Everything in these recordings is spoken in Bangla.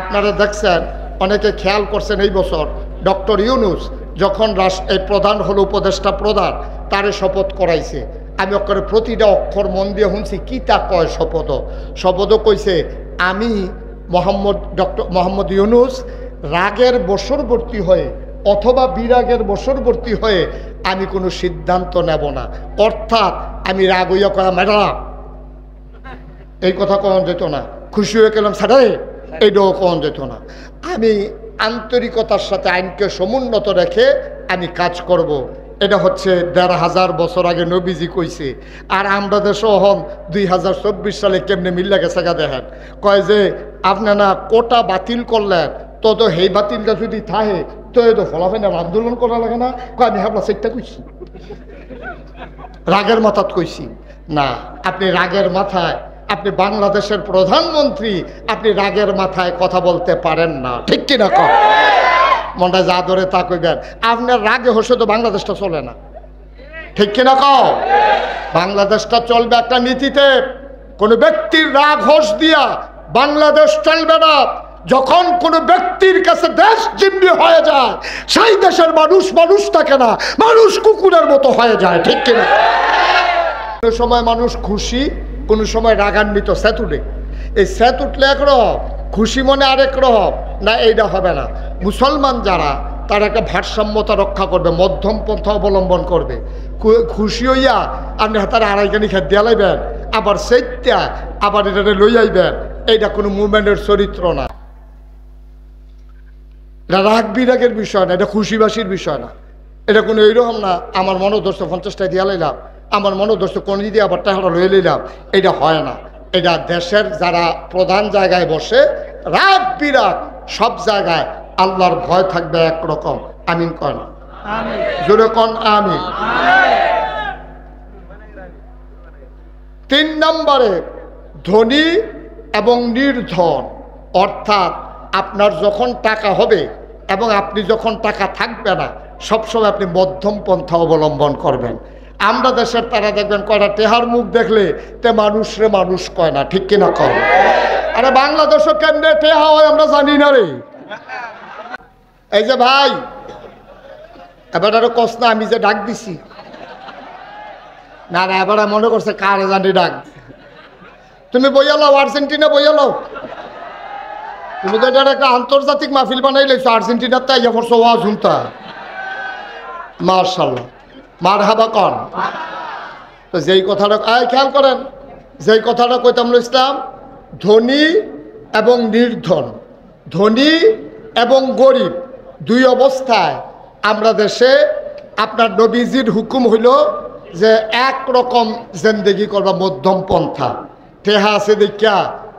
আপনারা দেখছেন, অনেকে খেয়াল করছেন, এই বছর ডক্টর ইউনূস যখন এই প্রধান হলো, উপদেষ্টা প্রধান, তারে শপথ করাইছে। আমি অক্ষরে প্রতিটা অক্ষর মন দিয়ে শুনছি কি তা কয়। শপথও কইছে, আমি ডক্টর মোহাম্মদ ইউনূস রাগের বশবর্তী হয়ে অথবা বিরাগের বশবর্তী হয়ে আমি কোনো সিদ্ধান্ত নেব না। অর্থাৎ আমি রাগ হইয়া কয়া ম্যাডাম এই কথা কখন যেত না, খুশি হয়ে গেলাম স্যারে এইটাও কখন যেত না। আমি আন্তরিকতার সাথে আইনকে সমুন্নত রেখে আমি কাজ করব। এটা হচ্ছে ১৫০০ বছর আগে নবীজি কইছে। আর আমরা দেশও হন ২০২৪ সালে কেমনে মিল্লা গেছে গা দেখেন। কয় যে আপনারা কোটা বাতিল করলেন, তত সেই বাতিলটা যদি থাকে তো এ তো ফলাফল আন্দোলন করা লাগে না। কয় আমি হাবলা সেটটা কইছি, রাগের মাথাত কইছি না। আপনি রাগের মাথায়, আপনি বাংলাদেশের প্রধানমন্ত্রী, আপনি রাগের মাথায় কথা বলতে পারেন না, ঠিক কিনা কর? মনটা যা ধরে তা কইবেন। আপনার রাগে হসে তো বাংলাদেশটা চলে না, ঠিক কিনা কও? বাংলাদেশটা চলবে একটা নীতিতে। কোনো ব্যক্তির রাগ হোস দিয়া বাংলাদেশ চলবে না। যখন কোনো ব্যক্তির কাছে দেশ জিম্মি হয়ে যায়, সেই দেশের মানুষ থাকে না, মানুষ কুকুরের মতো হয়ে যায়, ঠিক কিনা? কোনো সময় মানুষ খুশি, কোনো সময় রাগান্বিত। সেতুটে এই সেত উঠলে একরকম, খুশি মনে আরেক রকম না, এইটা হবে না। মুসলমান যারা, তারা একটা ভারসাম্যতা রক্ষা করবে, মধ্যম পন্থা অবলম্বন করবে। খুশি হইয়া আপনি হাতারে আড়াইখানি খেত দিয়া লাইবেন, আবার সেইটা আবার এটা লই আইবেন, এইটা কোনো মুভমেন্টের চরিত্র না। এটা রাগ বিরাগের বিষয় না, এটা খুশিবাসীর বিষয় না। এটা কোনো এইরকম না আমার মনোদর্শ 50টা দিয়া লাইলাম, আমার মনোদর্শ কোন দিয়ে আবার টাকা লয়ে লইলাম, এটা হয় না। এটা দেশের যারা প্রধান জায়গায় বসে, রাগ বিরাগ সব জায়গায় আল্লাহর ভয় থাকবে একরকম। আমিন কন, জোরে কন আমিন। ৩ নম্বরে ধনী এবং নির্ধন, অর্থাৎ আপনার যখন টাকা হবে এবং আপনি যখন টাকা থাকবে না, সবসময় আপনি মধ্যম পন্থা অবলম্বন করবেন। আমরা দেশের তারা দেখবেন কয়টা টেহার মুখ দেখলে তে মানুষরে মানুষ কয় না, ঠিক কিনা কয়? আরে বাংলাদেশও কেমনে টেহা হয় আমরা জানি না রে। এই যে ভাই এবার আরো কস না, আমি যে ডাক দিছি না না, এবার মনে করছে কারে জানি ডাক। তুমি বইয়া লাও, আর্জেন্টিনা বইয়া লাও। তুমি তো এটার একটা আন্তর্জাতিক মাহফিল বানাই লাইছো, আর্জেন্টিনার তাই পড়ছো ওয়া ঝুমতা। মার্শাল্লাহ, মারহাবা কন। তো যেই কথাটা খেয়াল করেন, যেই কথাটা কইতাম ইসলাম, ধনী এবং নির্ধন, ধনী এবং গরিব দুই অবস্থায় আমরা দেশে, আপনার নবীজির হুকুম হইল যে একরকম জিন্দেগি করবা, মধ্যম পন্থা। টেহা আছে দেখিয়া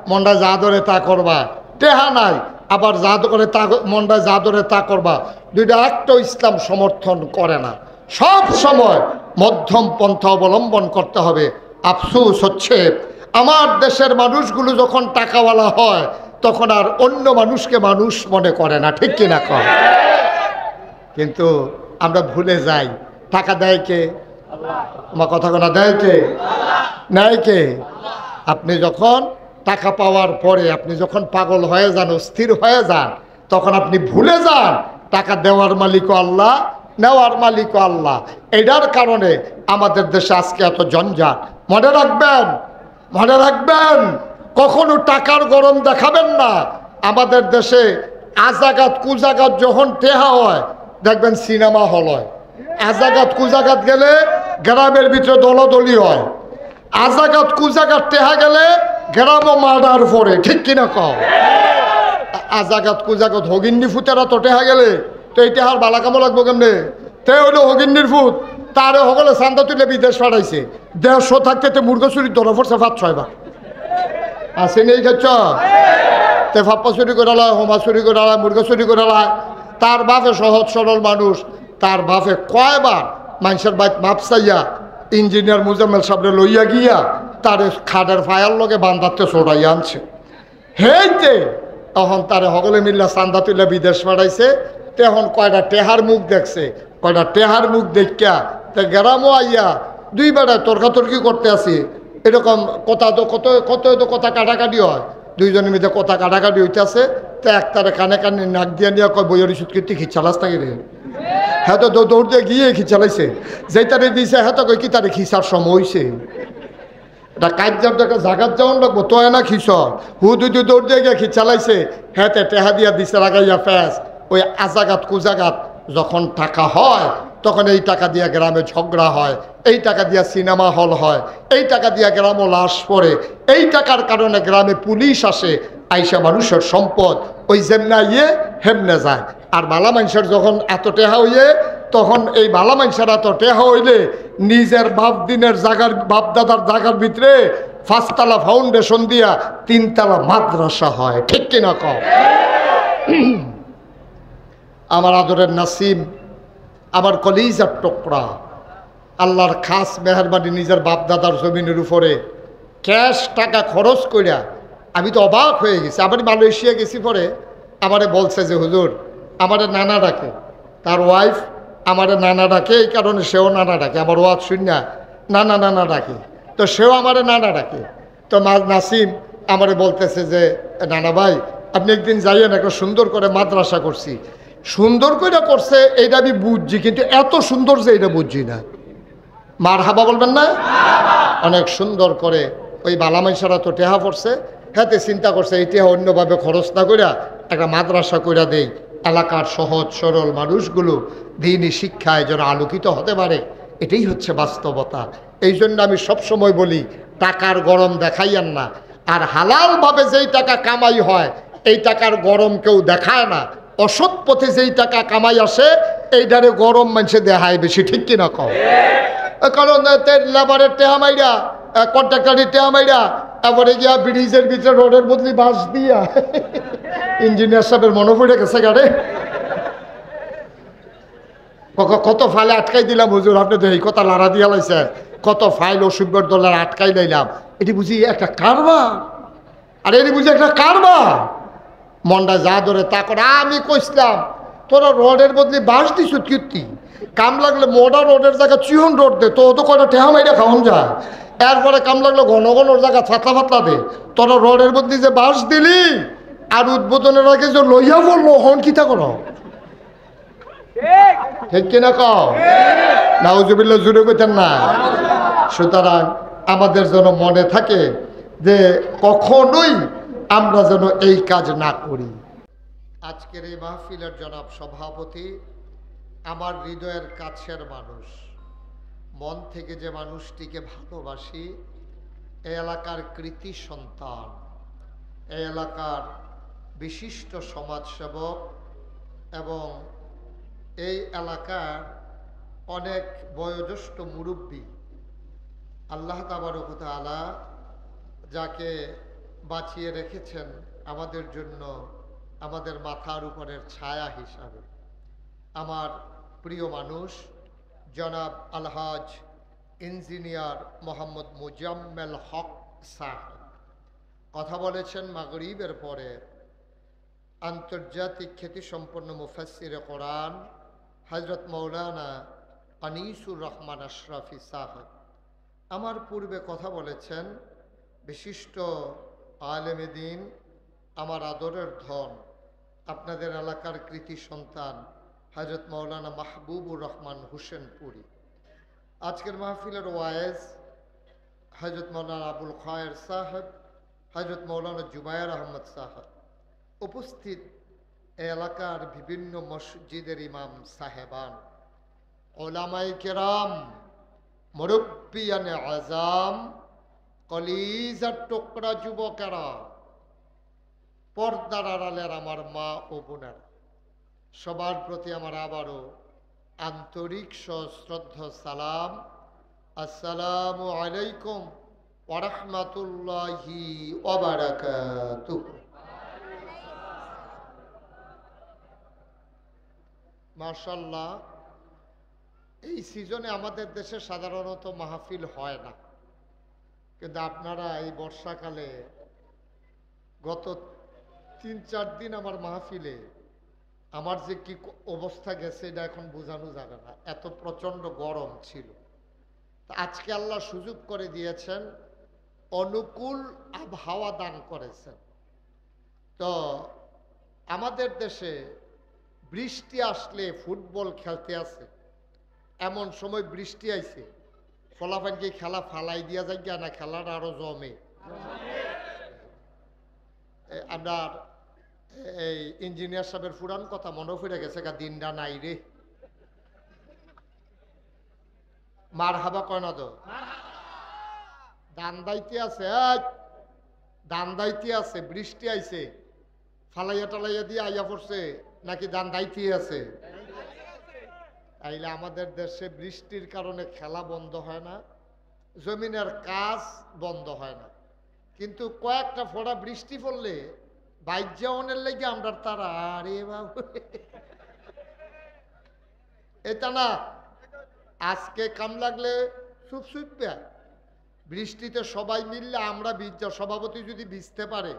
মনটা যা ধরে তা করবা, টেহা নাই আবার যা করে তা মনটা যা ধরে তা করবা, দুইটা একটাও ইসলাম সমর্থন করে না। সব সময় মধ্যম পন্থা অবলম্বন করতে হবে। আফসোস হচ্ছে আমার দেশের মানুষগুলো যখন টাকাওয়ালা হয় তখন আর অন্য মানুষকে মানুষ মনে করে না, ঠিক কিনা কয়? কিন্তু আমরা ভুলে যাই, টাকা দেয় কে? আমার কথা কোনা দেয় কে? নেয় কে? আপনি যখন টাকা পাওয়ার পরে আপনি যখন পাগল হয়ে যান, অস্থির হয়ে যান, তখন আপনি ভুলে যান টাকা দেওয়ার মালিকও আল্লাহ, নেওয়ার মালিকও আল্লাহ। এটার কারণে আমাদের দেশে আজকে এত জঞ্জাট। মনে রাখবেন, মনে রাখবেন, কখনো টাকার গরম দেখাবেন না। আমাদের দেশে আজাগাত কুজাগাত যখন টেহা হয় দেখবেন সিনেমা হল হয়। আজাগাত কুজাগাত গেলে গ্রামের ভিতরে দলাদলি হয়। আজাগাত কুজাগাত টেহা গেলে গ্রামও মার্ডার পড়ে, ঠিক কিনা কও? আজাগাত কুজাগাত হগিন্নি ফুতেরা তো টেহা গেলে তো এই টেহার বালা কামো লাগবো কেমনে? তে হইলো হগিন্নির ফুত, তারে সকলে চান্দা তুলে বিদেশ পাঠাইছে। ১৫০ থাকতে তে মুরগা চুরির ধরা পড়ছে ৫-৬ বার। আছে নেই খাচ্ছ? তে ফাপ্পা চুরি করে লয়, হোমা চুরি করে লয়, মুরগা চুরি করে লয়। তার বাপে সহজ সরল মানুষ, তার বাপে কয়বার মানুষের বাইক মাপ চাইয়া ইঞ্জিনিয়ার মুজাম্মেল সাহেবরে লইয়া গিয়া তারে খাটের ফায়ার লগে বান্ধাতে চড়াইয়া আনছে। হেইতে তখন তারে সকলে মিল্লা চান্দা তুলে বিদেশ পাঠাইছে। তখন কয়টা টেহার মুখ দেখছে, কয়টা টেহার মুখ দেখিয়া তে গ্রামও আইয়া দুই বেড়ায় তর্কাতর্কি করতে আসি। এরকম কথা তো কত কত কথা কাটাকাটি হয়, দুইজনের মধ্যে কথা কাটাকাটি হইতেছে। তা একটারে কানে কানে নাক দিয়া নিয়ে কয় বইয়ের ওষুধ কীর্তি খিচালাস থাকি রে। হ্যাঁ তো দৌড় দিয়ে গিয়ে খিচালাইছে, যেই তারে দিয়েছে হ্যাঁ তো কই কি তারে খিচার সময় হয়েছে। এটা কাজ একটা জাগাত যাওয়ান লাগবো তো না খিস হুদুদু দৌড় দিয়ে গিয়ে খিচালাইছে। হ্যাঁ তে টেহা দিয়া দিছে লাগাইয়া ফ্যাস ওই আজাগাত কুজাগাত যখন টাকা হয় তখন এই টাকা দিয়ে গ্রামে ঝগড়া হয়, এই টাকা দিয়ে সিনেমা হল হয়, এই টাকা দিয়ে গ্রামও লাশ পড়ে, এই টাকার কারণে গ্রামে পুলিশ আসে, আইসা মানুষের সম্পদ ওই যেমনা ইয়ে হেমনে যায়। আর বালা মানুষের যখন এত টেহা হইয়ে তখন এই বালা মানুষের এত টেহা হইলে নিজের বাপ দিনের জাগার বাপ দাদার জাগার ভিতরে 5তলা ফাউন্ডেশন দিয়া 3তলা মাদ্রাসা হয়, ঠিক কিনা কও? আমার আদরের নাসিম, আমার কলিজার টুকরা, আল্লাহর খাস মেহরবানি নিজের বাপ দাদার জমিনের উপরে ক্যাশ টাকা খরচ কইরা আমি তো অবাক হয়ে গেছি। আবার মালয়েশিয়া গেছি পরে আমারে বলছে যে হুজুর আমারে নানা ডাকে, তার ওয়াইফ আমারে নানা ডাকে, এই কারণে সেও নানা ডাকে, আমার ওয়াজ শুনিয়া নানা নানা ডাকে, তো সেও আমারে নানা ডাকে। তো নাসিম আমারে বলতেছে যে নানা ভাই আপনি একদিন যাইয়েন, একটা সুন্দর করে মাদ্রাসা করছি। সুন্দর করে করছে এইটা আমি বুঝছি, কিন্তু এত সুন্দর যে এটা বুঝছি না। মার হাবা বলবেন না? অনেক সুন্দর করে ওই বালা মাইসারা তো টেহা পড়ছে, হাতে চিন্তা করছে এই টেহা অন্যভাবে খরচ না কইরা একটা মাদ্রাসা কইরা দেই, এলাকার সহজ সরল মানুষগুলো দিনই শিক্ষায় যেন আলোকিত হতে পারে। এটাই হচ্ছে বাস্তবতা। এই জন্য আমি সবসময় বলি টাকার গরম দেখাইয়েন না, আর হালালভাবে যেই টাকা কামাই হয় এই টাকার গরম কেউ দেখায় না। অসৎ পথে যেই টাকা কামাই আসে এইটারে গরম মানুষে দেখায় বেশি, ঠিক কিনা কও? কারণ লেবারের টেহা মাইরা, কন্ট্রাক্টারের টেহা মাইরা, তারপরে গিয়া ব্রিজের ভিতরে রোডের বদলি বাঁশ দিয়া ইঞ্জিনিয়ার সাহেবের মনে পড়ে গেছে গাড়ে কত ফাইল আটকাই দিলাম হুজুর, আপনি তো এই কথা লাড়া দিয়া লাইছে, কত ফাইল $80 আটকাই লাইলাম। এটি বুঝি একটা কারবার, আর এটি বুঝি একটা কারবার। মনটা যা ধরে তা করে। আমি কইছিলাম তোরা রোডের বদলি বাঁশ দিস কীর্তি, কাম লাগলে মোটা রোডের জায়গা চিহন রোড দে, তো কয়টা টেহা মাইরা খাওয়ান যায়। এরপরে কাম লাগলো ঘন ঘন জায়গা ফাতলা ফাতলা দে, তোরা রোডের বদলি যে বাঁশ দিলি আর উদ্বোধনের আগে যে লইয়া বললো হন কিতা করো, ঠিক কিনা কও? নাউজুবিল্লাহ জুড়ে কইতেন না। সুতরাং আমাদের যেন মনে থাকে যে কখনোই আমরা যেন এই কাজ না করি। আজকের এই মাহফিলের জনাব সভাপতি আমার হৃদয়ের কাছের মানুষ, মন থেকে যে মানুষটিকে ভালোবাসি, এই এলাকার কৃতি সন্তান, এই এলাকার বিশিষ্ট সমাজসেবক এবং এই এলাকার অনেক বয়োজ্যেষ্ঠ মুরব্বী, আল্লাহ তাবারক ওয়া তাআলা যাকে বাঁচিয়ে রেখেছেন আমাদের জন্য, আমাদের মাথার উপরের ছায়া হিসাবে, আমার প্রিয় মানুষ জনাব আলহাজ ইঞ্জিনিয়ার মোহাম্মদ মুজাম্মেল হক সাহেব কথা বলেছেন মাগরিবের পরে। আন্তর্জাতিক খ্যাতিসম্পন্ন মুফাসসিরে কোরআন হযরত মাওলানা আনিসুর রহমান আশরাফি সাহেব আমার পূর্বে কথা বলেছেন। বিশিষ্ট আলেমে দ্বীন, আমার আদরের ধন, আপনাদের এলাকার কৃতি সন্তান হযরত মাওলানা মাহবুবুর রহমান হুসেনপুরি। আজকের মাহফিলের ওয়ায়েজ হযরত মাওলানা আবুল খায়ের সাহেব, হযরত মাওলানা জুবায়ের আহমদ সাহেব। উপস্থিত এলাকার বিভিন্ন মসজিদের ইমাম সাহেবান, ওলামায়ে কেরাম, মুরব্বিয়ানে আযাম, কলিজার টুকরা যুবকেরা, পর্দার আড়ালের আমার মা ও বোনেরা, সবার প্রতি আমার আবারও আন্তরিক সশ্রদ্ধ সালাম। আসসালামু আলাইকুম ওয়া রাহমাতুল্লাহি ওয়া বারাকাতুহু। মাশাআল্লাহ, এই সিজনে আমাদের দেশে সাধারণত মাহফিল হয় না, কিন্তু আপনারা এই বর্ষাকালে গত 3-4 দিন আমার মাহফিলে আমার যে কি অবস্থা গেছে এটা এখন বোঝানো যাবে না, এত প্রচণ্ড গরম ছিল। আজকে আল্লাহ সুযোগ করে দিয়েছেন, অনুকূল আবহাওয়া দান করেছেন। তো আমাদের দেশে বৃষ্টি আসলে ফুটবল খেলতে আছে, এমন সময় বৃষ্টি আইছে, ফলাফল কি খেলা ফালাই দিয়া যায় না খেলাটা আরো জমে। আমরা এই ইঞ্জিনিয়ার সাহেবের পুরান কথা মনে পড়ে গেছে, দিনটা নাই রে। মার হাবা কয় না তো, ধান দাইতে আছে, ধান দাইতে আছে, বৃষ্টি আইছে, ফালাইয়া টালাইয়া দিয়ে আইয়া পড়ছে নাকি ধান দাইতে আছে? তাইলে আমাদের দেশে বৃষ্টির কারণে খেলা বন্ধ হয় না, জমিনের কাজ বন্ধ হয় না, কিন্তু কয়েকটা ফোঁটা বৃষ্টি পড়লে বাইক যাওয়ানের লেগে আমরা তারা আরে বাবু এটা না, আজকে কাম লাগলে চুপ চুপবে, বৃষ্টিতে সবাই মিললে আমরা ভিজা, সভাপতি যদি ভিজতে পারে,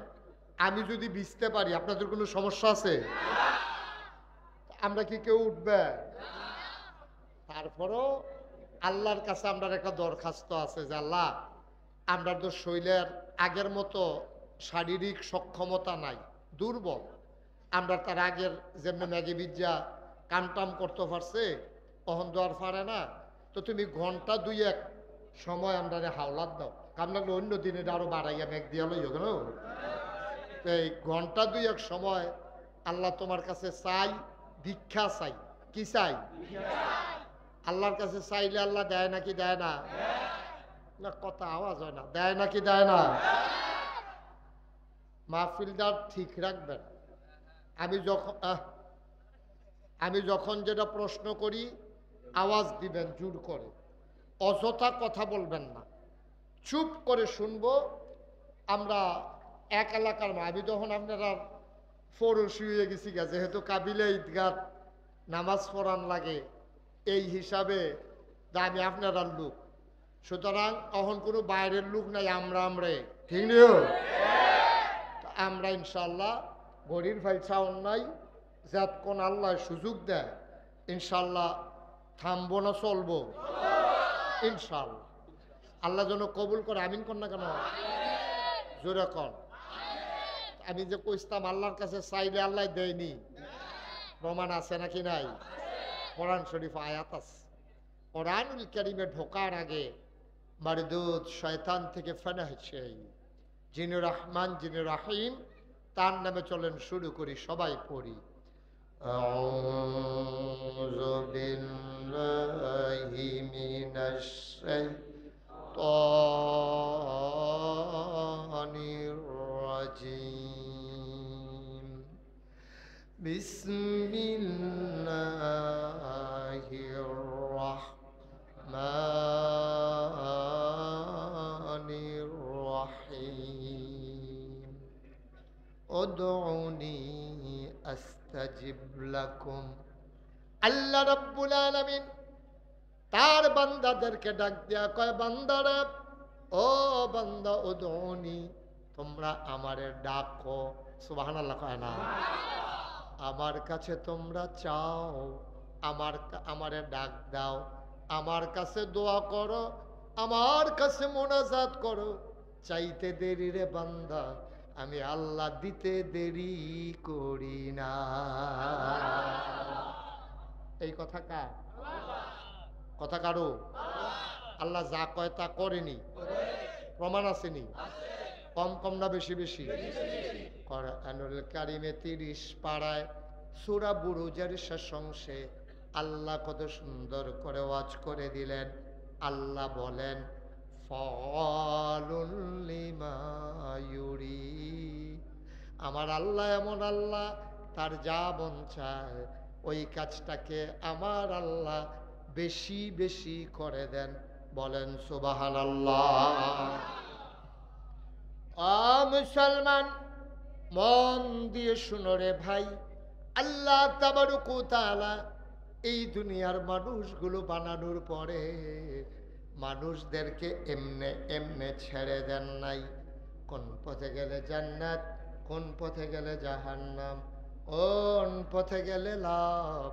আমি যদি ভিজতে পারি, আপনাদের কোনো সমস্যা আছে? আমরা কি কেউ উঠবে? তারপরও আল্লাহর কাছে আমরা একটা দরখাস্ত আছে যে আল্লাহ, আমরা তো শরীরের আগের মতো শারীরিক সক্ষমতা নাই, দুর্বল, আমরা তার আগের যেমনি ম্যাগি বিজ্জা কামটাম করতে পারছে অহন দেওয়ার পারে না, তো তুমি ঘন্টা দুই এক সময় আমরা হাওলাত দাও, কাম লাগলে অন্য দিনে আরো বাড়াইয়া মেঘ দিয়া লইও কেন, এই ঘন্টা দুই এক সময় আল্লাহ তোমার কাছে চাই, ভিক্ষা চাই। কি চাই? আল্লাহর কাছে চাইলে আল্লাহ দেয় নাকি দেয় না? না কথা আওয়াজ হয় না, দেয় নাকি দেয় না? মাহফিলদার ঠিক রাখবেন। আমি যখন যেটা প্রশ্ন করি আওয়াজ দিবেন জোর করে, অযথা কথা বলবেন না, চুপ করে শুনবো। আমরা এক এলাকার আমি যখন আপনারা ফরস হয়ে গেছি গা, যেহেতু কাবিলে ঈদগাহ নামাজ পড়ান লাগে, এই হিসাবে আমি আপনারা লোক, সুতরাং তখন কোনো বাইরের লোক নাই, আমরাই ঠিক নিও। আমরা ইনশাল্লাহ গরির ভাই চাউন নাই, যাত কোন আল্লাহ সুযোগ দেয় ইনশাল্লাহ থামবো না, চলবো ইনশাল্লাহ। আল্লাহ যেন কবুল করে, আমিন কর না কেন, জোরে কর। আমি যে কইতাম আল্লাহর কাছে চাইলে আল্লাহ দেয়নি, প্রমাণ আছে নাকি নাই? কোরআন শরীফ আয়াত আছে। কোরআনুল কারীমে ঢোকার আগে মারদুদ শয়তান থেকে ফানা হচ্ছে, যিনি রহমান যিনি রাহিম তার নামে চলেন শুরু করি, সবাই পড়ি। আউযু বিল্লাহি মিনাশ শাইতানির রাজিম। বিসমিল্লাহির রাহমানির রাহিম। উদউনি আস্তাজিব লাকুম। আল্লাহ রাব্বুল আলামিন তার বান্দাদেরকে ডাক দেয়া কয়, বান্দারা, ও বান্দা, উদউনি, তোমরা আমারে ডাকো। সুবহানাল্লাহ কয় না? আমার কাছে তোমরা চাও, আমারে ডাক দাও, আমার কাছে দোয়া করো, আমার কাছে মোনাজাত করো। চাইতে দেরি রে বান্দা, আমি আল্লাহ দিতে দেরি করি না। এই কথা কার? কথা কারো? আল্লাহ যা কয় তা করেনি, প্রমাণ আসেনি? কম কম না বেশি বেশি? কোরআনুল কারীমে 30 পারায় সূরা বুরুজের শেষ অংশে আল্লাহ কত সুন্দর করে ওয়াজ করে দিলেন। আল্লাহ বলেন, ফাআলুল লিমা ইউরিদ। আমার আল্লাহ এমন আল্লাহ, তার যা মন চায় ওই কাজটাকে আমার আল্লাহ বেশি বেশি করে দেন। বলেন সুবহানাল্লাহ। মুসলমান মন দিয়ে শুনো রে ভাই, আল্লাহ তাবারক ওয়া তাআলা এই দুনিয়ার মানুষগুলো বানানোর পরে মানুষদেরকে এমনে এমনে ছেড়ে দেন নাই। কোন পথে গেলে জান্নাত, কোন পথে গেলে জাহান্নাম, কোন পথে গেলে লাভ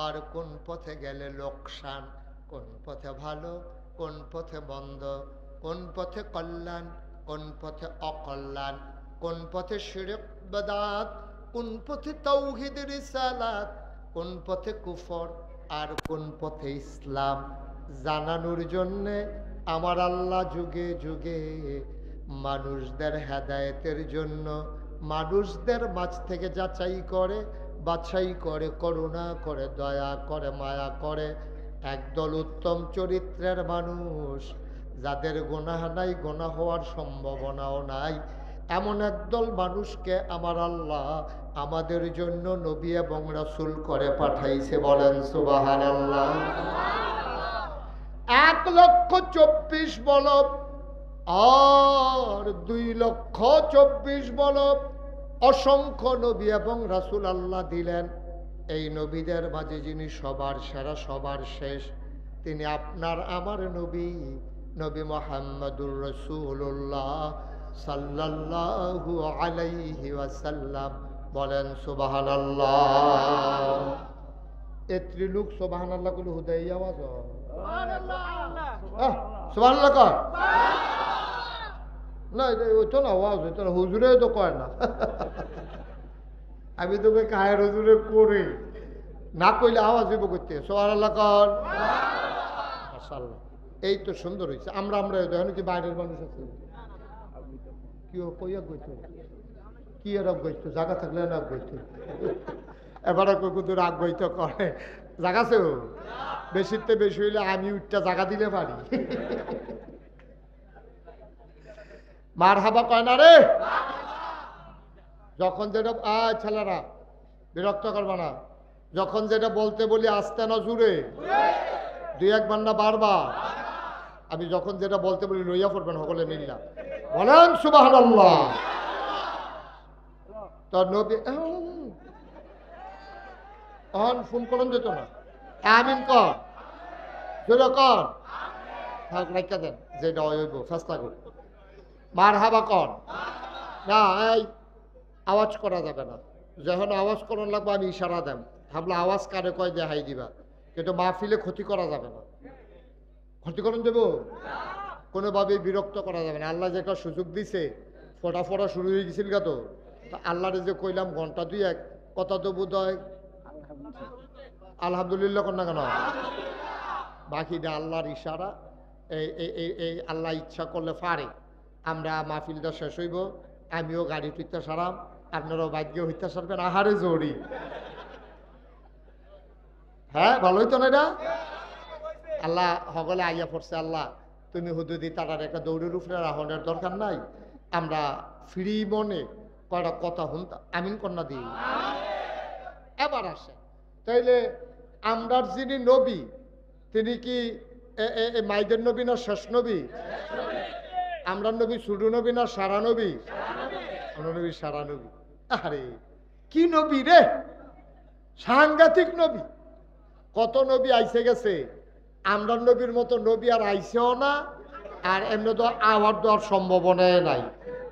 আর কোন পথে গেলে লোকসান, কোন পথে ভালো কোন পথে বন্ধ, কোন পথে কল্যাণ কোন পথে অকল্যাণ, কোন পথে শিরক বিদআত কোন পথে তাওহীদ রিসালাত, কোন পথে কুফর আর কোন পথে ইসলাম জানানোর জন্যে আমার আল্লাহ যুগে যুগে মানুষদের হেদায়েতের জন্য মানুষদের মাঝ থেকে যাচাই করে, বাছাই করে, করুণা করে, দয়া করে, মায়া করে একদল উত্তম চরিত্রের মানুষ, যাদের গুনাহ নাই, গুনাহ হওয়ার সম্ভাবনাও নাই, এমন একদল মানুষকে আমার আল্লাহ আমাদের জন্য নবী এবং রাসূল করে পাঠাইছে। বলেন সুবহানাল্লাহ। 1,24,000 বলব আর 2,24,000 বলব অসংখ্য নবী এবং রাসূল আল্লাহ দিলেন। এই নবীদের মাঝে যিনি সবার সেরা, সবার শেষ, তিনি আপনার আমার নবী, নবী মুহাম্মদুর রাসূলুল্লাহ সাল্লাল্লাহু আলাইহি ওয়াসাল্লাম। বলেন সুবহানাল্লাহ। এত্রি লোক সুবহানাল্লাহ কইলে হুদাই আওয়াজ হয়। সুবহানাল্লাহ কর না, ওইতো না আওয়াজ, ওইতো না, হুজুরে তো কয় না। আমি তোকে কায়ের হুজুরে করে না কইলে আওয়াজ হইব করতে। সুবহানাল্লাহ কর। মাশাআল্লাহ, এই তো সুন্দর হয়েছে। আমরা দেখেন কি বাইরের মানুষ আছে কি কইয়া গইতো, কি এরকম গইতো, জায়গা থাকলে না গইতো। এবারে কই কুদুর রাগ গইতো করে জায়গা আছে, বেশিতে বেশি হইলে আমি উঠটা জায়গা দিলে পারি। মারহাবা কয় না রে। যখন যেটা ছেলেরা বিরক্ত করবা না, যখন যেটা বলতে বলি আস্তে না জুড়ে, 2-1 না বারবার। আমি যখন যেটা বলতে বলি লইয়া পড়বেন সকলে মিল্লা। বলেন সুবহানাল্লাহ। তোর নবী ফোন করেন যেত না, আমিন কর, জোরে কর, থাক রাইখা দেন, যেটা হইব ফেসলা কর, মারহাবা কর না। এই আওয়াজ করা যাবে না, যখন আওয়াজ করার লাগবে আমি ইশারা দেন, ভাবলে আওয়াজ কারে কয় দেখাই দিবা, কিন্তু মাহফিলে ক্ষতি করা যাবে না। ক্ষতিকরণ দেব কোনোভাবেই বিরক্ত করা যাবে না। আল্লাহ যেটা সুযোগ দিছে, ফোটা শুরু হয়ে গেছিল গা, তো আল্লাহরে যে কইলাম ঘন্টা 2-1 কথা তো বোধ হয় আলহামদুলিল্লাহ কর না কেন, বাকিটা আল্লাহর ইশারা। এই আল্লাহ ইচ্ছা করলে পারে আমরা মাহফিলটা শেষ হইব, আমিও গাড়ি টুইতে সারাম, আপনারাও ভাগ্য হইতে সারবেন। আহারে জড়ি, হ্যাঁ ভালো হইতো না এটা। আল্লাহ সকলে আইয়া পড়ছে, আল্লাহ তুমি হুদুদি তারার একটা দৌড়ের উপরে রাহনের দরকার নাই, আমরা ফ্রি মনে কয়টা কথা শুনতাম, আমিন কন্যা দিই। এবার আসে তাইলে আমরার যিনি নবী, তিনি কি মাইদের নবী না শেষ নবী? আমরা নবী শুরু নবী না সারা নবী? আমরা নবী সারা নবী। আরে কি নবী রে, সাংঘাতিক নবী। কত নবী আইসে গেছে, আমরা নবীর মতো নবী আর আইসেও না, আর এমনি তো আওয়ার দেওয়ার সম্ভাবনাই নাই।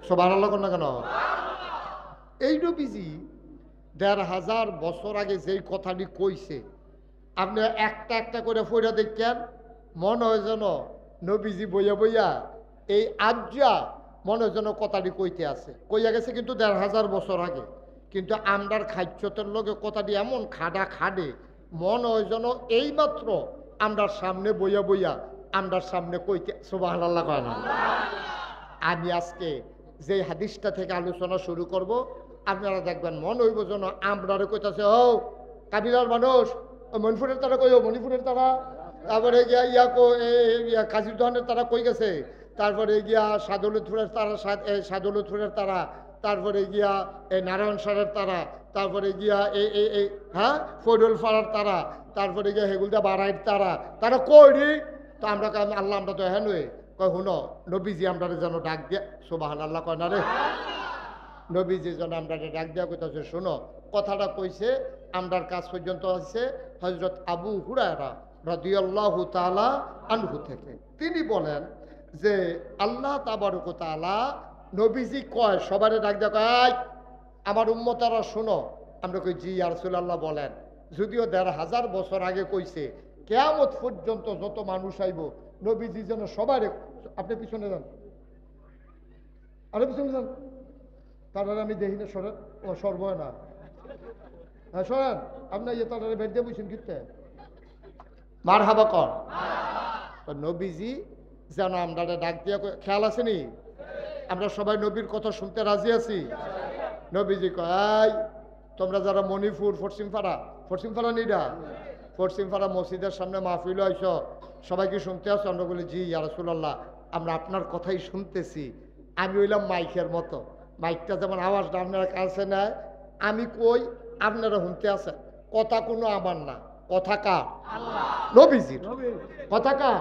সুবহানাল্লাহ না কেন? এই নবীজি ১,৫০০ বছর আগে যেই কথাটি কইছে, আপনি একটা একটা করে পড়া দেখেন, মনে হয় যেন নবীজি বইয়া বইয়া এই আজ্জা মনে হয় যেন কথাটি কইতে আছে। কইয়া গেছে কিন্তু ১,৫০০ বছর আগে, কিন্তু আমরার খাদ্যতের লগে কথাটি এমন খাডা খাডে, মনে হয় যেন এইমাত্র আমরার সামনে বইয়া বইয়া আমরার সামনে কইতে। সুবহানাল্লাহ কয় না? আমি আজকে যে হাদিসটা থেকে আলোচনা শুরু করব, আপনারা দেখবেন মনে হইব যেন আমরারে কইতাছে, ও কাবিলার মানুষ, মণিপুরের তারা কই, মণিপুরের তারা, তারপরে গিয়া ইয়া কাজির দোহানের তারা কই গেছে, তারপরে গিয়া সাদৌলতপুরের তারা, সাদৌলতপুরের তারা, তারপরে গিয়া এই নারায়ণ সারের তারা, তারপরে গিয়া এই হ্যাঁ ফৈরুল ফাড়ার তারা, তারপরে গিয়া হেগুলদা বাড়াইর তারা, তারা কই। তো আমরা আল্লাহ আমরা তো হ্যাঁ নয় কয়, শুনো নবীজি আমরা যেন ডাক দিয়া। সুবহানাল্লাহ কয় না রে? নবীজি যেন আমরা ডাক দিয়া কইতাছে, শোনো কথাটা কইছে, আমরার কাজ পর্যন্ত আছে হযরত আবু হুরায়রা রাদিয়াল্লাহু তাআলা আনহু থেকে। তিনি বলেন যে আল্লাহ তাবারক ওয়া তাআলা নবীজি কয়, সবারে ডাক দিয়া কয়, আমার উম্মতারা শোনো। আমরা কই, জি ইয়া রাসূলুল্লাহ বলেন। যদিও ১,৫০০ বছর আগে কইছে, কিয়ামত পর্যন্ত যত মানুষ আইব নবীজি যেন সবারে, আপনি পিছনে যান, আরে পিছনে যান, তারপরে আমি দেখি না সর্ব না হ্যাঁ শোনেন, আপনার ইয়ে তাদের বের দিয়ে বুঝছেন কিনতে মার হাবা কর। তো নবীজি যেন আমরা ডাক দিয়া খেয়াল আসেনি, আমরা সবাই নবীর কথা শুনতে রাজি আছি। নবীজি কয়, তোমরা যারা মণিপুর পশ্চিমপাড়া নিডা পশ্চিমপাড়া মসজিদের সামনে মাহফিল আইস, সবাই কি শুনতে আসো? আমরা বলি জি ইয়া রাসূলুল্লাহ, আমরা আপনার কথাই শুনতেছি। আমি হইলাম মাইকের মতো, মাইকটা যেমন আওয়াজটা আপনারা কাছে নেয়, আমি কই আপনারা শুনতে আছেন। কথা কোনো আমার না, কথা কার? নবীজির। কথা কার?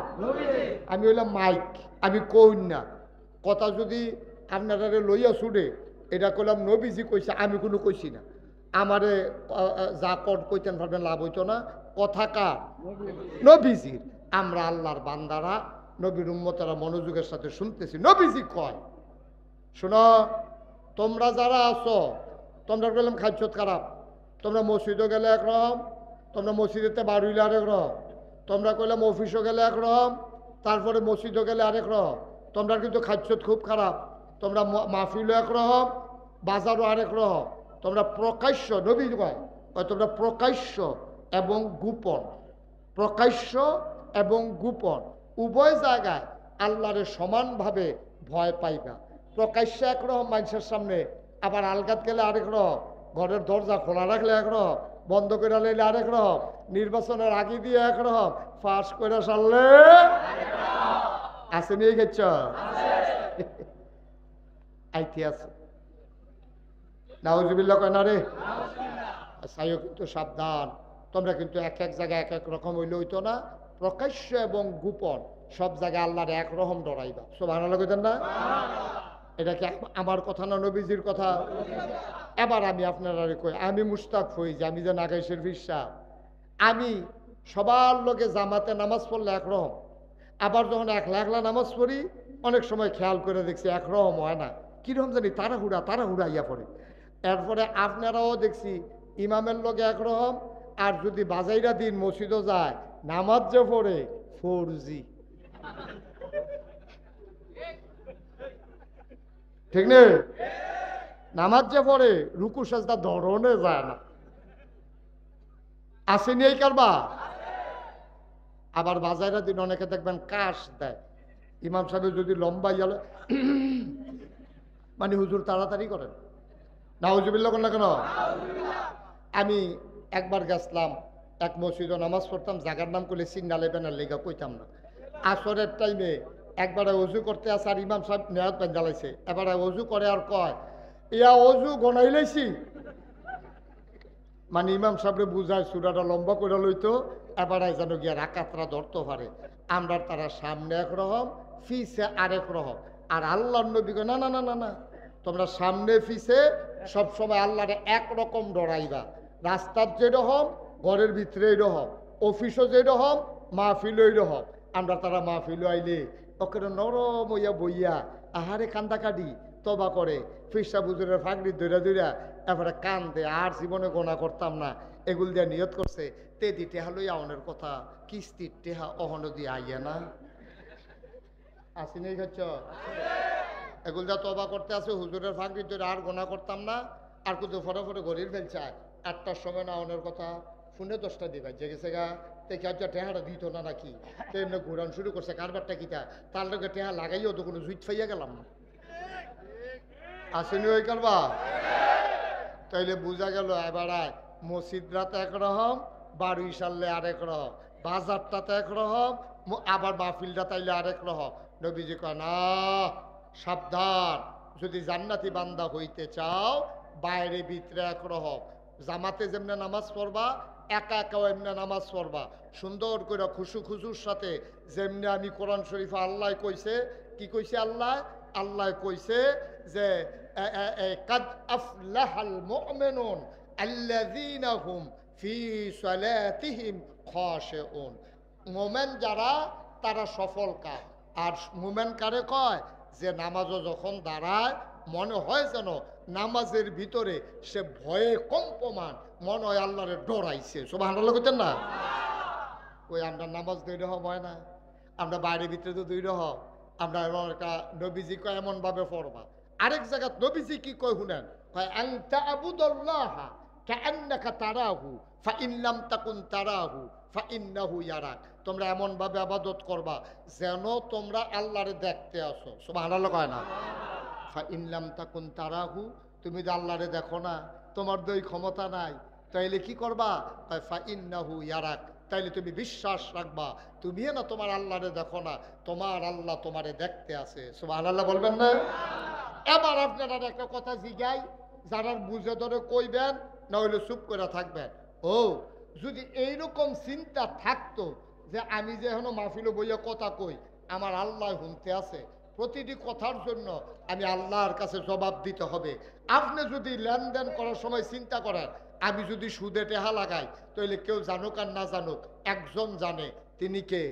আমি হইলাম মাইক, আমি কই না। কথা যদি আপনারা লইয়া ছুটে, এটা করলাম নবীজি কইছে, আমি কোনো কইছি না। আমারে যা কট কইতেন ভাববেন লাভ হইতো না। কথা কার? নবীজির। আমরা আল্লাহর বান্দারা, নবীর উম্মতেরা মনোযোগের সাথে শুনতেছি। নবীজি কয়, শোনো, তোমরা যারা আছো, তোমরা বললাম খাদ্যত খারাপ, তোমরা মসজিদও গেলে একরকম, তোমরা মসজিদেতে বাড়িলে আরেক রকম, তোমরা কইলাম অফিসও গেলে একরকম, তারপরে মসজিদও গেলে আরেক রকম। তোমরা কিন্তু খাদ্যত খুব খারাপ, তোমরা মাহফিলও একরকম, বাজারও আরেক রকম। তোমরা প্রকাশ্য, নবী কয় তোমরা প্রকাশ্য এবং গোপন, প্রকাশ্য এবং গোপন উভয় জায়গায় আল্লাহরে সমানভাবে ভয় পাইবা। প্রকাশ্যে একরকম মানুষের সামনে, আবার আলগাত গেলে আরেক রকম, ঘরের দরজা খোলা রাখলে একরকম, বন্ধ করে লাইলে আরেক রকম, নির্বাচনের আগে দিয়ে একরকম, ফাঁস করে সারলে আছে নিয়ে গেছ আইতে আছে। নাউজুবিল্লাহ কয় না রে, সাইও কিন্তু সাবধান, তোমরা কিন্তু এক এক জায়গায় এক এক রকম হইলে হইতো না। প্রকাশ্য এবং গোপন সব জায়গায় আল্লাহর একরকম ডরাইবা। সুবহানাল্লাহ কইতেন না? এটা কি আমার কথা না নবীজির কথা? এবার আমি আপনারা কই, আমি মুশতাক হই যে আমি যে নাগাইশের ফিরসা, আমি সবার লোকে জামাতে নামাজ পড়লে একরকম, আবার যখন একলা একলা নামাজ পড়ি অনেক সময় খেয়াল করে দেখছি একরকম হয় না, কিরকম জানি তাড়াহুড়া ইয়া পড়ে। এরপরে আপনারাও দেখছি ইমামের লোকে একরকম, আর যদি বাজাইরা দিন মসজিদও যায়, নামাজ যে পড়ে 4G। ঠিক নেই? নামাজ যে পড়ে রুকু সাজদা ধরনে যায় না, আসেনি এই কারবা। আবার বাজাইরা দিন অনেকে দেখবেন কাশ দেয়, ইমাম সাহেব যদি লম্বা গেল মানে হুজুর তাড়াতাড়ি করেন। নাউজুবিল্লাহ না কেন? আমি একবার গেছিলাম এক মসজিদে নামাজ পড়তাম, জায়গার নাম করলে সিগনালে বেনার লেগা কইতাম না। আসরের টাইমে একবারে অজু করতে আসে, আর ইমাম সাহেব নেয়াত পেন জ্বালাইছে, এবারে অজু করে আর কয় ইয়া অজু গনাই লাইছি, মানে ইমাম সাহেবরে বুঝায় সুরাটা লম্বা করে লইতো, এবারে যেন গিয়া রাকাতরা ধরতে পারে। আমরা তারা সামনে একরকম, ফিসে আরেক রকম। আর আল্লাহর নবী কয় না না না না না, তোমরা সামনে ফিসে সবসময় আল্লাহরে একরকম ডরাইবা। রাস্তার যেরকম, ঘরের ভিতরে এইরকম, অফিসও যেরকম, মাহফিলও এইরকম। আমরা তারা মাহফিল আইলে ওকে নরম হইয়া বইয়া আহারে কান্দা কাটি তবা করে, ফিসা বুজুরের ফাগড়ি দৈরা দৈরা এবারে কান দে, আর জীবনে গোনা করতাম না। এগুল দিয়ে নিয়ত করছে তেদি টেহা লইয়া অনের কথা, কিস্তির টেহা অহন দিয়ে আইয়া না আসিনি খাচ্ছ। এগুল যা তবা করতে আছে হুজুরের ফাগড়ি দৈরা আর গোনা করতাম না, আর কিন্তু ফটাফটে ঘড়ির ফেলছে 8টার সময় না অনের কথা, ফোনে 10টা দিবা জেগেছে গা, দেখি আজ টেহাটা দিত না নাকি, তো এমনি ঘুরান শুরু করছে কারবারটা কিতা, তার লোকে টেহা লাগাইও তো কোনো জুইট ফাইয়া গেলাম না। আসেনি ওই কারবা? তাইলে বোঝা গেল এবার মসজিদরাতে একরকম, বাড়ি সারলে আরেক রকম, বাজারটাতে একরকম, আবার মাহফিলটা তাইলে আরেক রকম। নবীজি কয় না, সাবধান, যদি জান্নাতি বান্দা হইতে চাও বাইরে ভিতরে একরকম। জামাতে যেমনে নামাজ পড়বা, একা একাও এমনি নামাজ পড়বা, সুন্দর করে খুশুর সাথে। যেমনি আমি কোরআন শরীফে আল্লাহ কইছে, কি কইছে আল্লাহ? আল্লাহ কইছে যে কাদ আফলাহাল মুমিনুন আল্লাযীনা হুম ফি সালাতিহিম খাশিউন। মোমেন যারা তারা সফল কাজ। আর মোমেন কারে কয়? যে নামাজও যখন দাঁড়ায় মনে হয় যেন নামাজের ভিতরে সে ভয়ে কম্পমান, মনে হয় আল্লাহরে ডরাইছে। সুবহানাল্লাহ কইতেন না? ওই আমরা নামাজ দুই রকম হয় না, আমরা বাইরের ভিতরে তো দুই রকম। আমরা এমন একটা নবীজি কয় এমন ভাবে পড়বা। আরেক জায়গা নবীজি কি কয় শুনেন, কয় আনতা আবুদুল্লাহ, কাআন্নাকা তারাহু ফাইন লাম তাকুন তারাহু ফাইন্নাহু ইয়ারাক। তোমরা এমন ভাবে ইবাদত করবা যেন তোমরা আল্লাহরে দেখতে আসো। সুবহানাল্লাহ কয় না? ফাইন লাম তাকুন তারাহু, তুমি যে আল্লাহরে দেখো না, তোমার তো এই ক্ষমতা নাই, তাইলে কি করবা? ফাইন্নাহু ইয়ারাক, তাইলে তুমি বিশ্বাস রাখবা তুমি না তোমার আল্লাহরে দেখো না, তোমার আল্লাহ তোমারে দেখতে আছে। সুবহানাল্লাহ বলবেন না? এবার আপনারা একটা কথা জিগাই, যারা বুঝে ধরে কইবেন, না হইলে চুপ করে থাকবেন। ও যদি এইরকম চিন্তা থাকতো যে আমি যে এখনো মাহফিলে বইয়া কথা কই, আমার আল্লাহ শুনতে আছে, প্রতিটি কথার জন্য আমি আল্লাহর কাছে জবাব দিতে হবে। আপনি যদি লেনদেন করার সময় চিন্তা করেন আমি যদি সুদে টেহা লাগাই, তাহলে কেউ জানুক আর না জানুক একজন জানে, তিনি কে?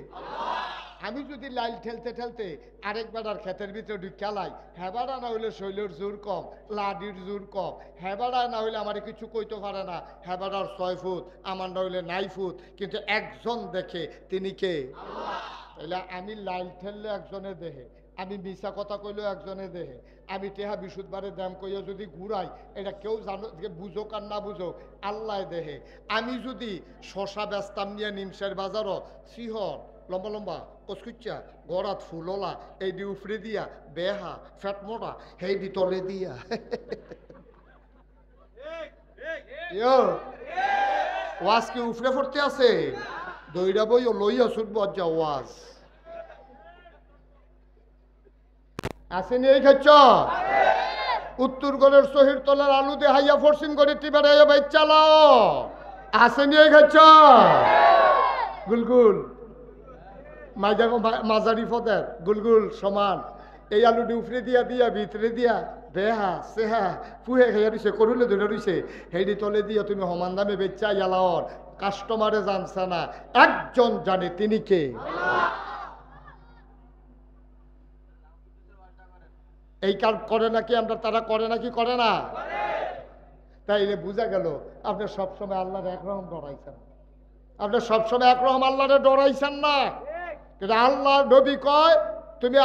আমি যদি লাইল ঠেলতে ঠেলতে আরেক বেড়ার ক্ষেতের ভিতরে ঢুকালাই, হেবাড়া না হইলে শৈলের জোর কম, লাডির জোর কম, হেবাড়া না হইলে আমার কিছু কইতে পারে না, হেবাড়ার 6 ফুট, আমার না হইলে 9 ফুট, কিন্তু একজন দেখে, তিনি কে? তাহলে আমি লাইল ঠেললে একজনে দেহে, আমি মিশা কথা কইলেও একজনে দেহে, আমি টেহা বিশুদ্ধবারে দাম কইয়া যদি ঘুরাই, এটা কেউ জানো বুঝোক আর না বুঝোক আল্লাহ দেহে। আমি যদি শশা বেচতাম নিয়ে নিমসের বাজারও, সিহর লম্বা লম্বা কচকুচ্চা গড়াত ফুললা, এই দি উফরে দিয়া বেহা ফ্যাট মোটা, হেই দি তলে দিয়া ওয়াজ কি উফরে পড়তে আছে? দইরা বই ও লইয়া ছুটবো যা ওয়াজ আসেনি এই খেচ্ছ উত্তরগড়ের শহীদ তলার আলু দিয়ে হাইয়া ফোর্সিং করে টিবারে ভাই চালাও, আসেনি এই খেচ্ছ গুলগুল মাঝারি ফদের গুলগুল সমান, এই আলুটি উফরে দিয়া দিয়া ভিতরে দিয়া বেহা সেহা ফুহে খাইয়া রইছে, করুলে ধরে রইছে, হেডি তলে দিয়া তুমি সমান দামে বেচা ইয়ালাওর, কাস্টমারে জানছে না, একজন জানে, তিনি কে? এই কাজ করে নাকি আমরা, তারা করে নাকি করে না? তাইলে বুঝা গেল আপনি সবসময় আল্লাহর একরকম ডরাইছেন, আপনি সবসময় একরকম আল্লাহরে ডরাইছেন না। কিন্তু আল্লাহ নবী কয় তুমি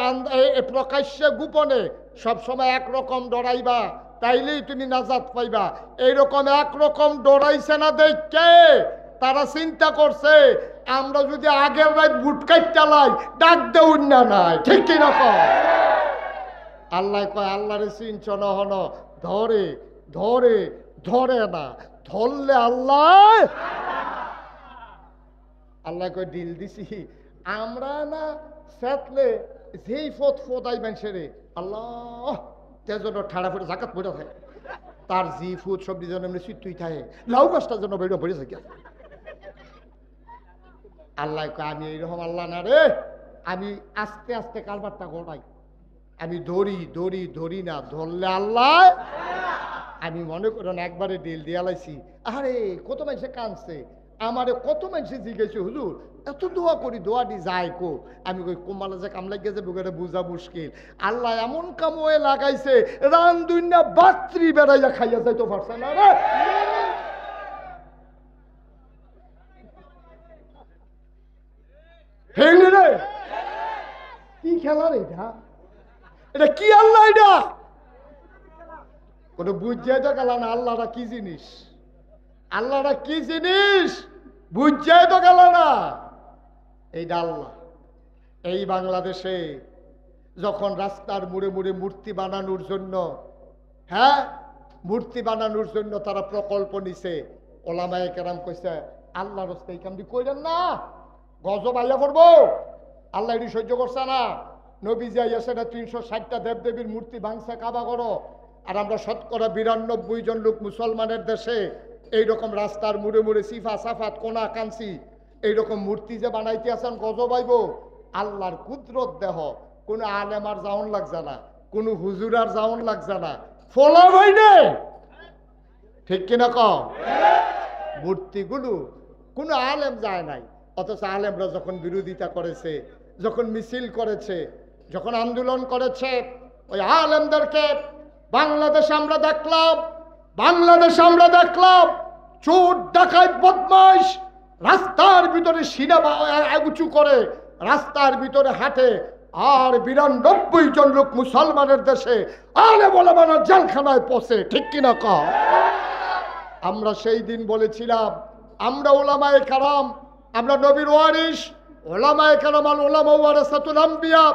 প্রকাশ্যে গোপনে সবসময় একরকম ডরাইবা, তাইলেই তুমি নাজাত পাইবা। এইরকম একরকম ডরাইছে না দেখে তারা চিন্তা করছে আমরা যদি আগের রাত বুট কাটতালাই ডাক দেউন না নাই, ঠিক কিনা কয়? আল্লাহ কয় আল্লাহরে চিনছ না হন, ধরে ধরে ধরে না, ধরলে আল্লাহ আল্লাহ কয় ডিল দিছি আমরা না সেতলে যেই ফোত ফোদাই মানুষেরে আল্লাহ তেজন্য ঠাড়া ফুটে জাকাত পড়ে থাকে, তার জি ফুট সবজি যেন এমনি চিত্তুই থাকে, লাউ গাছটার জন্য বেড়ে পড়ে থাকে। আল্লাহ কয় আমি এইরকম আল্লাহ না রে, আমি আস্তে আস্তে কারবারটা ঘটাই, আমি ধরি ধরি ধরি না, ধরলে আল্লাহ। আমি মনে করেন একবারে ডিল দিয়া লাইছি, আরে কত মানুষে কাঁদছে, আমারে কত মানুষে জিজ্ঞেস হুজুর এত দোয়া করি দোয়াটি যায় কো, আমি কই কোমালা যে কাম লাগিয়ে যাবে ওটা বোঝা মুশকিল। আল্লাহ এমন কাময়ে লাগাইছে রান দুইনা বাত্রি বেড়াইয়া খাইয়া যাইতে পারছে না রে। হেইলে রে কি খেলা রে এটা, এটা কি আল্লাহ, এটা কোন বুঝাই তো গেল না আল্লাহরা কি জিনিস, আল্লাহরা কি জিনিস বুঝাই তো গেল না। এইটা আল্লাহ। এই বাংলাদেশে যখন রাস্তার মুড়ে মুড়ে মূর্তি বানানোর জন্য, হ্যাঁ মূর্তি বানানোর জন্য তারা প্রকল্প নিছে, ওলামায়ে কেরাম কইছে আল্লাহর রাস্তায় কামটি কইরেন না, গজব আইয়া পড়বো, আল্লাহ এটি সহ্য করছে না। নবীজি আইয়াছে না 360টা দেবদেবীর মূর্তি ভাঙছে কাবা করো, আর আমরা শতকরা 92 জন লোক মুসলমানের দেশে এইরকম রাস্তার মুড়ে মুড়ে সিফা সাফাত কোনা কাঞ্চি এইরকম মূর্তি যে বানাইতে আছেন গজব আইব। আল্লাহর কুদরত দেহ, কোনো আলেমার জাউন লাগছে না, কোনো হুজুরার জাউন লাগছে না, ফলা ভাই নে, ঠিক কিনা কম? মূর্তিগুলো কোনো আলেম যায় নাই, অথচ আলেমরা যখন বিরোধিতা করেছে, যখন মিছিল করেছে, যখন আন্দোলন করেছে, ওই আলেমদেরকে বাংলাদেশে আমরা দেখলাম, বাংলাদেশে আমরা দেখলাম চোর ডাকাত বদমাইশ রাস্তার ভিতরে সিনেমা উঁচু করে রাস্তার ভিতরে হাঁটে, আর 92 জন লোক মুসলমানের দেশে আলেম ওলামারা জেলখানায় পৌঁছে, ঠিক কিনা কও? আমরা সেই দিন বলেছিলাম আমরা ওলামায়ে কারাম, আমরা নবীর ওয়ারিস, ওলামায়ে কারাম আল উলামা ওয়ারাসাতুল আম্বিয়া,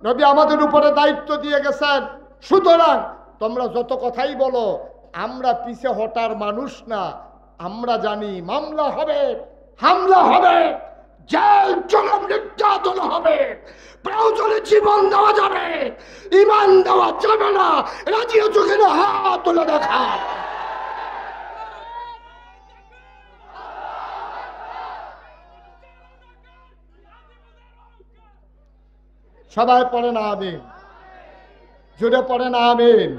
নবী আমাদের উপরে দায়িত্ব দিয়ে গেছেন। সুতরাং তোমরা যত কথাই বলো, আমরা পিছে হটার মানুষ না। আমরা জানি মামলা হবে, হামলা হবে, জেল জুলুম নির্যাতন হবে, প্রয়োজনে জীবন দেওয়া যাবে, ঈমান দেওয়া যাবে না। রাজি আছো কিনা হাত তুলে দেখা। সবাই পড়ে না আমিন, জোরে পড়ে না আমিন।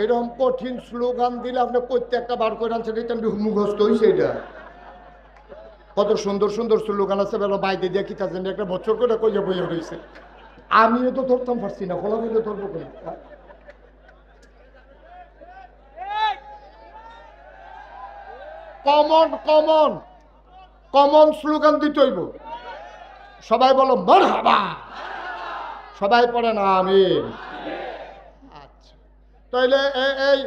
এরকম কঠিন স্লোগান দিলে আপনি প্রত্যেকটা বার করে আনছেন, এটা মুখস্থ হয়েছে। এটা কত সুন্দর সুন্দর স্লোগান আছে, বেলা বাইরে দিয়ে কিতা জানি একটা বছর করে কইয়া বইয়া রয়েছে। আমিও তো ধরতাম পারছি না, ফলা বলে ধরবো করে। কমন কমন কমন স্লোগান দিতে হইব। সবাই বলো মারহাবা, সবাই পড়ে না আমিন। আচ্ছা, তাইলে এই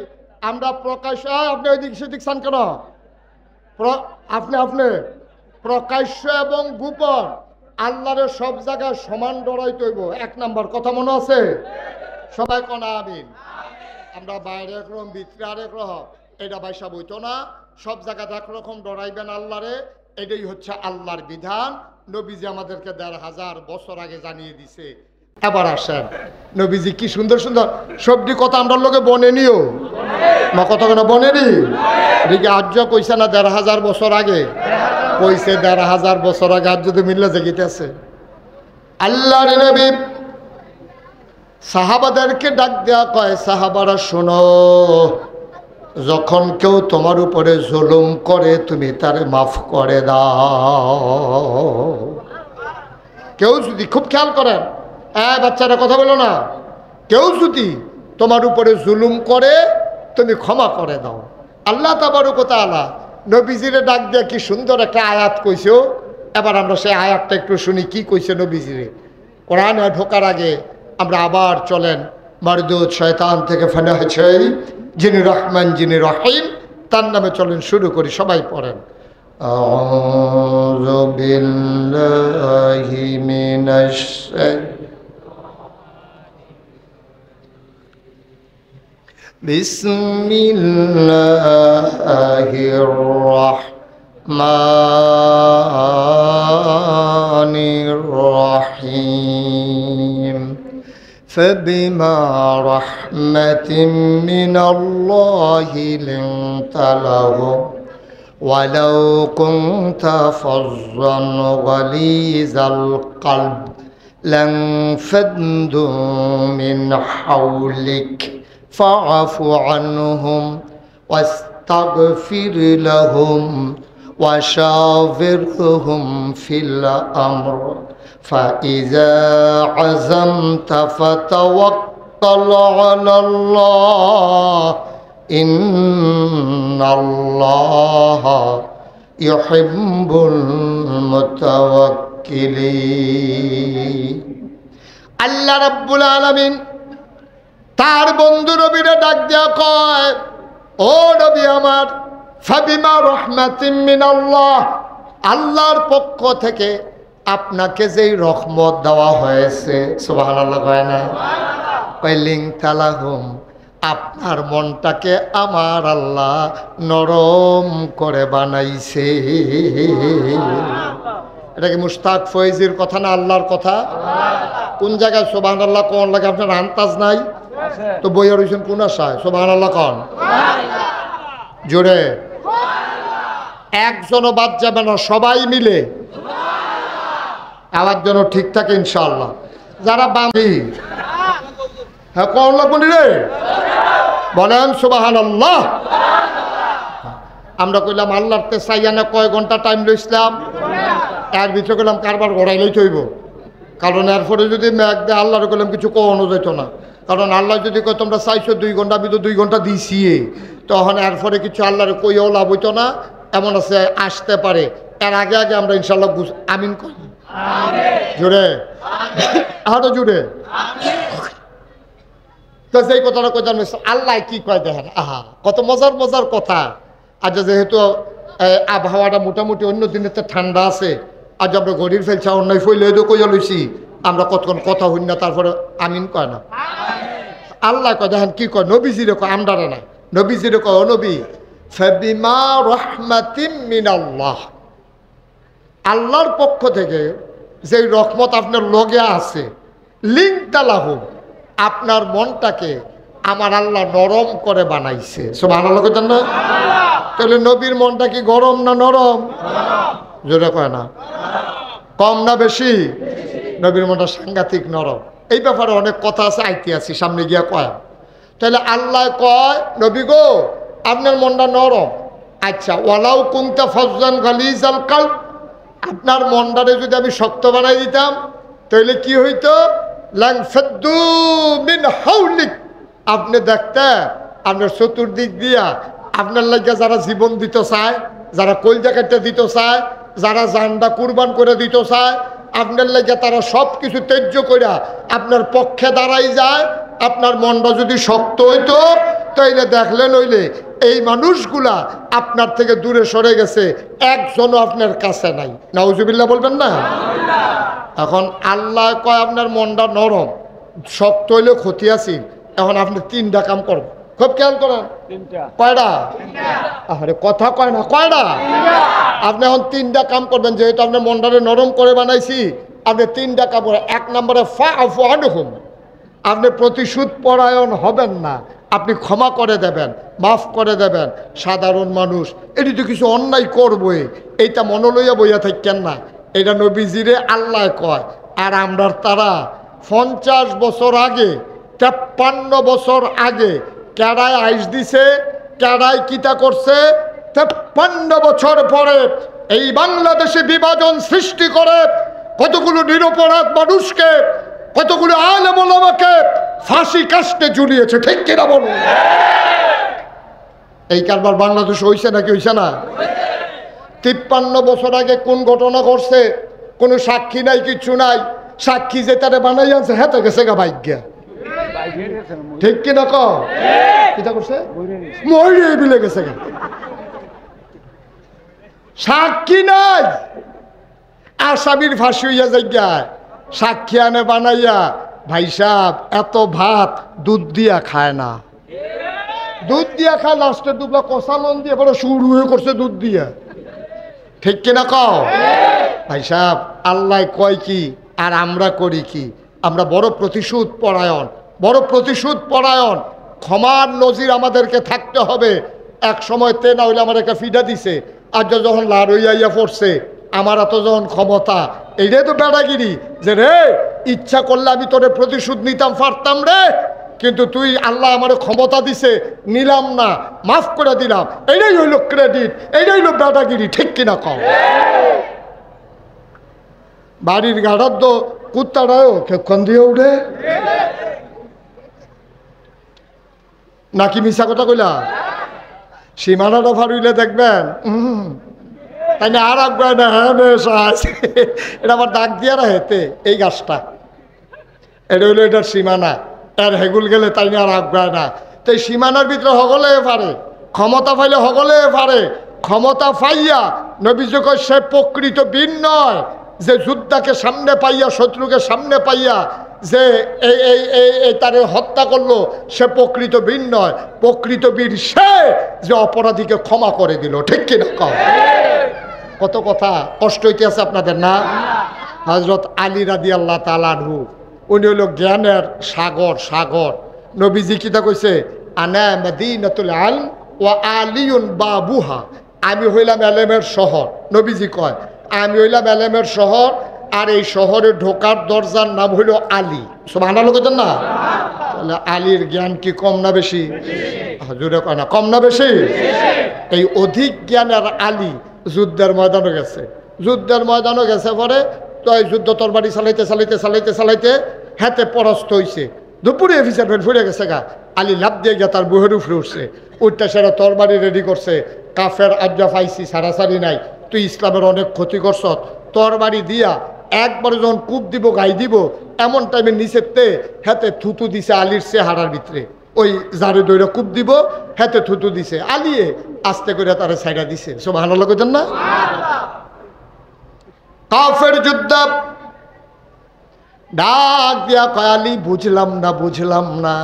আমরা প্রকাশ্য, আপনি ওইদিক সেদিক চান কেন? আপনি আপনি প্রকাশ্য এবং গোপন আল্লাহরে সব জায়গায় সমান ডরাইতে হইব। এক নাম্বার কথা মনে আছে? সবাই কোন আমিন। আমরা বাইরে একরকম ভিতরে আরেক রকম, এটা বাইসা বইতো না। সব জায়গাতে একরকম ডরাইবেন আল্লাহরে, এটাই হচ্ছে আল্লাহর বিধান। নবীজি আমাদেরকে ১৫০০ বছর আগে জানিয়ে দিছে। এবার আসেন, নবীজি কি সুন্দর সুন্দর সবটি কথা আমরা লোকে বনেনিও না, কথা কেন বনেনি? এদিকে আর্য কইছে না ১৫০০ বছর আগে কইছে, ১৫০০ বছর আগে আজ যদি মিললে জেগিতেছে। আল্লাহর নবী সাহাবাদেরকে ডাক দেয়া কয়, সাহাবারা শোনো, যখন কেউ তোমার উপরে জুলুম করে তুমি তারে মাফ করে দাও। কেউ যদি, খুব খেয়াল করেন বাচ্চারা কথা বলো না, কেউ যদি তোমার উপরে জুলুম করে তুমি ক্ষমা করে দাও। আল্লাহ তাবারক ওয়া তাআলা নবীজিরে ডাক দিয়ে কি সুন্দর একটা আয়াত কইছো। এবার আমরা সেই আয়াতটা একটু শুনি, কি কইছে নবীজিরে। কোরআনে ঢোকার আগে আমরা আবার চলেন মারদুদ শয়তান থেকে ফানা হয়েছে যিনি রহমান যিনি রহিম, তার নামে চলেন শুরু করি। সবাই পড়েন আউযু বিল্লাহি মিনাশ বিসমিল্লাহির রাহমানির রহিম فبما رحمة من الله لنت لهم ولو كنت فظا غليظ القلب لانفضوا من حولك فاعف عنهم واستغفر لهم وشاورهم في الأمر فإذا عزمت فتوكل على الله إن الله يحب المتوكلين। আল্লাহ রাব্বুল আলামিন তার বন্ধু নবীরে ডাক দিয়া কয়, ও নবী আমার, ফাবিমা রহমাতিম মিনাল্লাহ, আল্লাহর পক্ষ থেকে আপনাকে যেই রহমত দেওয়া হয়েছে, সুবহানাল্লাহ কয় না, কইলিং তালাহুম, আপনার মনটাকে আমার আল্লাহ নরম করে বানাইছে। এটা কি মুশতাক ফয়েজির কথা না আল্লাহর কথা? কোন জায়গায় সুবহানাল্লাহ কোন লাগে আপনার আন্তাজ নাই তো? বইয়া রয়েছেন কোন আশায়? সুবহানাল্লাহ কোন জোরে, একজনও বাদ যাবে না, সবাই মিলে আওয়াজ যেন ঠিক থাকে ইনশাআল্লাহ। যারা বাঙালি, হ্যাঁ কোন লাগবনি রে, বলেন সুবহানাল্লাহ। আমরা কইলাম আল্লাহর তে চাইয়া কয় ঘন্টা টাইম লইছিলাম, এর ভিতরে কইলাম কারবার ঘোরাইলেই থইব। কারণ এরপরে যদি মেঘ দেয় আল্লাহর কইলাম কিছু কখনো যেত না। কারণ আল্লাহ যদি কয় তোমরা চাইছো 2 ঘন্টা, আমি তো 2 ঘন্টা দিছি, তখন এরপরে কিছু আল্লাহর কইও লাভ হইতো না। এমন আছে আসতে পারে, এর আগে আগে আমরা ইনশাল্লাহ আমিন কই জোরে, আরো জোরে। তো যেই কথাটা কইতাম, আল্লাহ কি কয় দেখেন, আহা কত মজার মজার কথা। আচ্ছা যেহেতু আবহাওয়াটা মোটামুটি অন্য দিনের তো ঠান্ডা আছে, আজ আমরা গরির ফেলছা অন্যায় ফইলে তো কইয়া লইছি, আমরা কতক্ষণ কথা হই না, তারপরে আমিন কয় না। আল্লাহ কয় দেখেন কি কয়, নবীজিরে কয়, আমরারে না, নবীজিরে কয়, ও নবী ফাবিমা রাহমাতিম মিনাল্লাহ, আল্লাহর পক্ষ থেকে যে রহমত আপনার লগে আছে, লিংতালাহু, আপনার মনটাকে আমার আল্লাহ নরম করে বানাইছে। সুবহানাল্লাহ কইতেন না? তাহলে নবীর মনটা কি গরম না নরম? জোরে কয় না, কম না বেশি? নবীর মনটা সাংঘাতিক নরম। এই ব্যাপারে অনেক কথা আছে, আইতে আছি সামনে গিয়া কয়। তাহলে আল্লাহ কয় নবী গো আপনার মনটা নরম। আচ্ছা, ওয়ালাউ কুনতা ফাজ্জান গালিজাল কালব, আপনার মনটারে যদি আমি শক্ত বানাই দিতাম তাহলে কি হইতো? লানফাদ্দু মিন হাওলিক, আপনি দেখতেন আপনার চতুর্দিক দিয়া আপনার লাগিয়া যারা জীবন দিতে চায়, যারা কলজা কেটে দিতে চায়, যারা জানটা কুরবান করে দিতে চায়, আপনার লাগিয়া তারা সব কিছু ত্যায্য কইরা আপনার পক্ষে দাঁড়াই যায়। আপনার মনটা যদি শক্ত হইতো তাইলে দেখলেন হইলে এই মানুষগুলা আপনার থেকে দূরে সরে গেছে, একজনও আপনার কাছে নাই। নাউজুবিল্লাহ বলবেন না? এখন আল্লাহ কয় আপনার মনটা নরম, শক্ত হইলে ক্ষতি আছে। এখন আপনি 3টা কাম করবেন, খুব খেয়াল করেন। কয়টা? আরে কথা কয় না, কয়টা? আপনি এখন 3টা কাম করবেন, যেহেতু আপনার মনটারে নরম করে বানাইছি। আপনি 3টা কাম করেন। 1 নম্বরে ফাআফু আনহুম, আপনি প্রতিশোধ পরায়ণ হবেন না, আপনি ক্ষমা করে দেবেন, মাফ করে দেবেন। সাধারণ মানুষ এটি তো কিছু অন্যায় করবই, এইটা মনে লইয়া বইয়া থাকেন না। এটা নবীজিরে আল্লাহ কয়। আর আমরা তারা 50 বছর আগে, 53 বছর আগে কেডায় আইস দিছে, কেডায় কিতা করছে, 53 বছর পরে এই বাংলাদেশে বিভাজন সৃষ্টি করে কতগুলো নিরপরাধ মানুষকে, কতগুলো আলেম ওলামাকে ফাঁসি কাস্টে ঝুলিয়েছে। ঠিক কিনা বলুন? এই কারবার বাংলাদেশ হইছে নাকি হইছে না? 53 বছর আগে কোন ঘটনা ঘটছে? কোনো সাক্ষী নাই, কিচ্ছু নাই। সাক্ষী যে তারে বানাই আনছে হেতে গেছে গা ভাগ্যা। ঠিক কিনা কও? কিটা করছে? মরে বিলে গেছে গা। সাক্ষী নাই, আসামির ফাঁসি হইয়া যায়। সাক্ষী আনে বানাইয়া, ভাই সাহেব এত ভাত দুধ দিয়া খায় না, দুধ দিয়া খায় লাস্টের দুবলা কষালন দিয়ে পরে শুরু হয়ে করছে দুধ দিয়া। ঠিক কিনা কও? ভাই সাহেব আল্লাহ কয় কি আর আমরা করি কি? আমরা বড় প্রতিশোধ পরায়ণ, বড় প্রতিশোধ পরায়ণ। ক্ষমার নজির আমাদেরকে থাকতে হবে। এক সময় তে না হইলে আমার একটা ফিডা দিছে, আর যখন লাড় হইয়া পড়ছে, আমার এত যখন ক্ষমতা, এইটাই তো বেড়াগিরি যে রে ইচ্ছা করলে আমি তোরে প্রতিশোধ নিতাম পারতাম রে, কিন্তু তুই আল্লাহ আমার ক্ষমতা দিছে, নিলাম না, মাফ করে দিলাম। এইটাই হইল ক্রেডিট, এইটাই হইল বেড়াগিরি। ঠিক কিনা কও? বাড়ির গাড়ার তো কুত্তাটাও কেক্ষণ দিয়ে উঠে নাকি মিশা কথা কইলা? সীমানাটা ফারুইলে দেখবেন তাই না, আর আগ্রহ না। হ্যাঁ এটা আমার দাগ দিয়া হেতে এই গাছটা, এটা হইলো এটার সীমানা। এর হেগুল গেলে তাই না আর আগ্রহ না। তো এই সীমানার ভিতরে হগলে পারে, ক্ষমতা পাইলে হগলে পারে। ক্ষমতা পাইয়া নবীজি কয় সে প্রকৃত বীর নয় যে যুদ্ধকে সামনে পাইয়া, শত্রুকে সামনে পাইয়া যে এই তারে হত্যা করলো, সে প্রকৃত বীর নয়। প্রকৃত বীর সে যে অপরাধীকে ক্ষমা করে দিল। ঠিক কিনা কও? কত কথা কষ্ট হইতে আছে আপনাদের না? হযরত আলী রাদিয়াল্লাহু তাআলা আনহু, উনি হইল জ্ঞানের সাগর। সাগর নবীজি কিতা কইছে? আনা মাদিনাতুল ইলম ওয়া আলিউন বাবুহা, আমি হইলাম এলেমের শহর। নবীজি কয় আমি হইলাম এলেমের শহর, আর এই শহরে ঢোকার দরজার নাম হইল আলী। সুবহানাল্লাহ কইতেন না? তাহলে আলীর জ্ঞান কি কম না বেশি? হুজুরে কয় না কম না বেশি? এই অধিক জ্ঞানের আলী যুদ্ধের ময়দানে গেছে। যুদ্ধের ময়দানে গেছে পরে তো এই যুদ্ধ তরবারি চালাইতে চালাইতে চালাইতে চালাইতে হাতে পরাস্ত হইছে। দুপুরে অফিসার ফের ফুরে গেছে গা। আলী লাভ দিয়ে গিয়া তার বুহের উপরে উঠছে। উঠতে সেরা তরবারি রেডি করছে। কাফের আজ্জা পাইছি, সারাসারি নাই, তুই ইসলামের অনেক ক্ষতি করছ। তরবারি দিয়া একবারে যখন কূপ দিব, গাই দিব, এমন টাইমে নিচেতে হাতে থুতু দিছে আলীর চেহারার ভিতরে। ওই জারে দইরা কূপ দিব, হাতে থুতু দিছে, আলিয়ে আস্তে করে তারা সাইডা দিছে। সুবহানাল্লাহ কইতেন না? কাফের যুদ্ধ ডাক দিয়া কয়, আলী বুঝলাম না,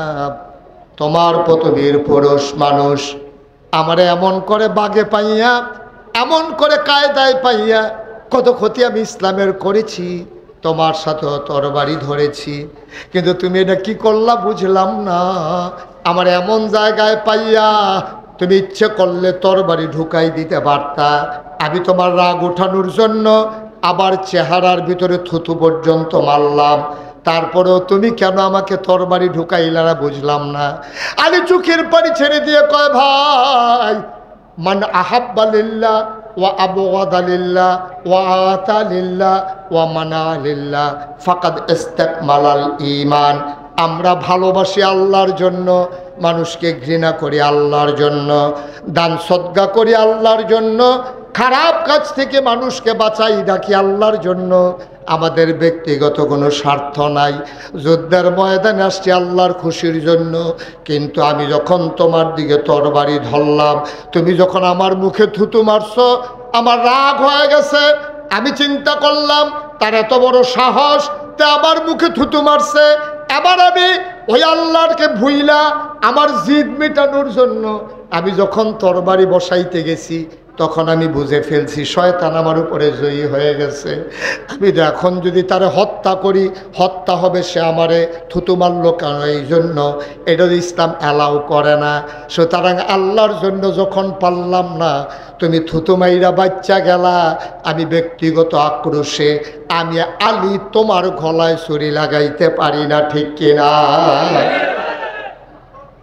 তোমার পতবীর পুরুষ মানুষ আমারে এমন করে বাগে পাইয়া, এমন করে কায়দায় পাইয়া কত ক্ষতি আমি ইসলামের করেছি, তোমার সাথে তরবারি ধরেছি, কিন্তু তুমি এটা কি করলা বুঝলাম না। আমার এমন জায়গায় পাইয়া তুমি ইচ্ছে করলে তরবারি ঢুকাই দিতে পারতা, আমি তোমার রাগ উঠানোর জন্য আবার চেহারার ভিতরে থুতু পর্যন্ত মারলাম, তারপরেও তুমি কেন আমাকে তরবারি ঢুকাইলা না বুঝলাম না। আলী চোখের পানি ছেড়ে দিয়ে কয়, ভাই মান আহাব্বা লিল্লাহ ওয়া আবগাদা লিল্লাহ ওয়া আতা লিল্লাহ ওয়া মানা লিল্লাহ ফাকাদ ইস্তাকমালাল ঈমান। আমরা ভালোবাসি আল্লাহর জন্য, মানুষকে ঘৃণা করি আল্লাহর জন্য, দান সদকা করি আল্লাহর জন্য, খারাপ কাজ থেকে মানুষকে বাঁচাই রাখি আল্লাহর জন্য, আমাদের ব্যক্তিগত কোনো স্বার্থ নাই। যুদ্ধের ময়দানে আসছি আল্লাহর খুশির জন্য, কিন্তু আমি যখন তোমার দিকে তরবারি ধরলাম, তুমি যখন আমার মুখে থুতু মারছো, আমার রাগ হয়ে গেছে। আমি চিন্তা করলাম তার এত বড় সাহস, তে আমার মুখে থুতু মারছে, এবার আমি ওই আল্লাহকে ভুইলা আমার জিদ মেটানোর জন্য আমি যখন তরবারি বসাইতে গেছি, তখন আমি বুঝে ফেলছি শয়তান আমার উপরে জয়ী হয়ে গেছে। আমি এখন যদি তারে হত্যা করি, হত্যা হবে, সে আমারে থুতু মারল কেন? এই জন্য এটা ইসলাম অ্যালাউ করে না। সুতরাং আল্লাহর জন্য যখন পারলাম না, তুমি থুতু মাইরা বাচ্চা গেলা, আমি ব্যক্তিগত আক্রোশে আমি আলী তোমার গলায় ছুরি লাগাইতে পারি না, ঠিক কিনা?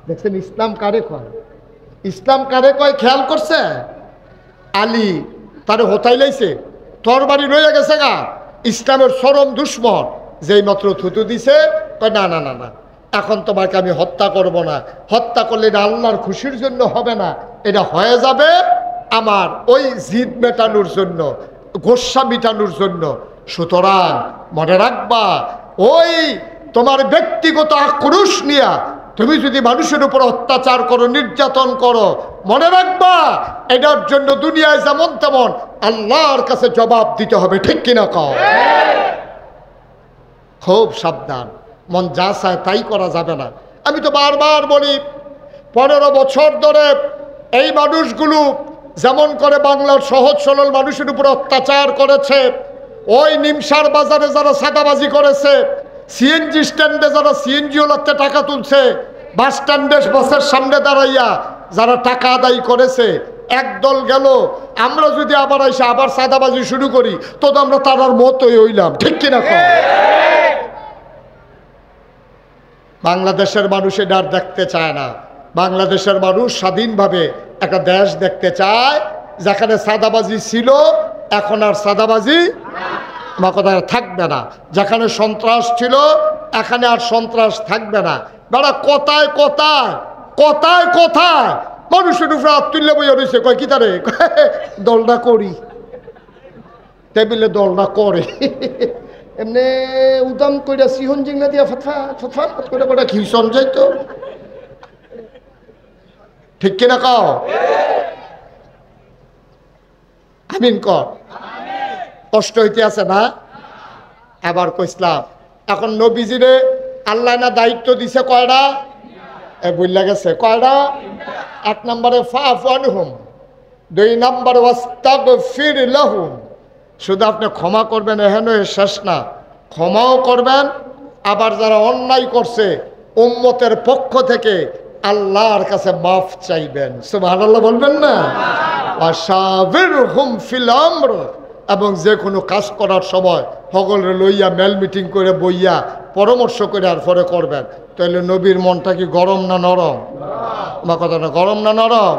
দেখছেন ইসলাম কারে কয়, ইসলাম কারে কয় খেয়াল করছে? আলী তারে হতাই লাইছে, তরবারি রয়ে গেছে গা, ইসলামের চরম দুশ্মন, যেই মাত্র থুতু দিছে কয় না না না না, এখন তোমাকে আমি হত্যা করব না, হত্যা করলে এটা আল্লাহর খুশির জন্য হবে না, এটা হয়ে যাবে আমার ওই জিদ মেটানোর জন্য, গোস্বা মিটানোর জন্য। সুতরাং মনে রাখবা, ওই তোমার ব্যক্তিগত আক্রোশ নিয়া তুমি যদি মানুষের উপর অত্যাচার করো, নির্যাতন করো, মনে রাখবা এটার জন্য দুনিয়ায় যেমন তেমন আল্লাহর কাছে জবাব দিতে হবে, ঠিক কিনা কও? খুব সাবধান, মন যা চায় তাই করা যাবে না। আমি তো বারবার বলি, 15 বছর ধরে এই মানুষগুলো যেমন করে বাংলার সহজ সরল মানুষের উপর অত্যাচার করেছে, ওই নিমসার বাজারে যারা সাদাবাজি করেছে, সিএনজি স্ট্যান্ডে যারা সিএনজি ওলাতে টাকা তুলছে, বাস স্ট্যান্ডে বাসের সামনে দাঁড়াইয়া যারা টাকা আদায় করেছে, একদল গেল, আমরা যদি আবার এসে আবার সাদাবাজি শুরু করি তো আমরা তারার মতোই হইলাম, ঠিক কিনা? বাংলাদেশের মানুষ এটা আর দেখতে চায় না। বাংলাদেশের মানুষ স্বাধীনভাবে একটা দেশ দেখতে চায় যেখানে সাদাবাজি ছিল, এখন আর সাদাবাজি কথা থাকবে না, যেখানে সন্ত্রাস ছিল এখানে আর সন্ত্রাস থাকবে না। বেড়া কথায় কথায় কথায় কথায় মানুষের উপরে হাত তুললে বইয়া রয়েছে, কয় কি তারে দলটা করি, টেবিলে দলটা করে, এমনি উদাম কইরা সিহন জিংলা দিয়া ফাটফা ফাটফা করে কটা খিসন যাইতো, ঠিক কিনা কও? আমিন কর। কষ্ট হইতে আছে না? এবার কইসলাম, এখন নবীজিরে আল্লাহ না দায়িত্ব দিছে কয়টা? বললা গেছে কয়টা? 1 নম্বরে ফাফু আনহুম, 2 নম্বরে ওয়াস্তাগফির লাহুম, শুধু আপনি ক্ষমা করবেন এহেন শেষ না, ক্ষমাও করবেন, আবার যারা অন্যায় করছে উম্মতের পক্ষ থেকে আল্লাহর কাছে মাফ চাইবেন। সুবহানাল্লাহ বলবেন না? ওয়াশাবিরহুম ফিল আমর, এবং যে কোনো কাজ করার সময় সকলে লইয়া মেল মিটিং করে বইয়া পরামর্শ করে আর পরে করবেন। তাহলে নবীর মনটা কি গরম না নরম? আমার কথা না, গরম না নরম?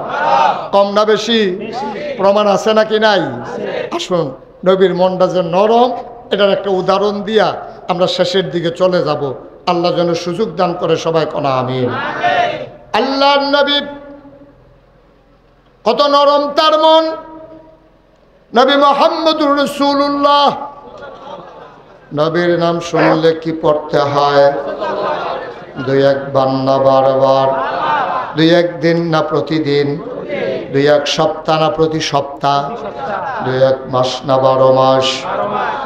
কম না বেশি? প্রমাণ আছে নাকি নাই? আসুন, নবীর মনটা যে নরম এটার একটা উদাহরণ দিয়া আমরা শেষের দিকে চলে যাব। আল্লাহ যেন সুযোগ দান করে, সবাই কোনা আমিন। আল্লাহর নবী কত নরম তার মন। নবী মুহাম্মদুর রাসূলুল্লাহ, নবীর নাম শুনলে কি পড়তে হয়? দুই এক বার না বারবার, দুই এক দিন না প্রতিদিন, দুই এক সপ্তাহ না প্রতি সপ্তাহ, দুই এক মাস না 12 মাস,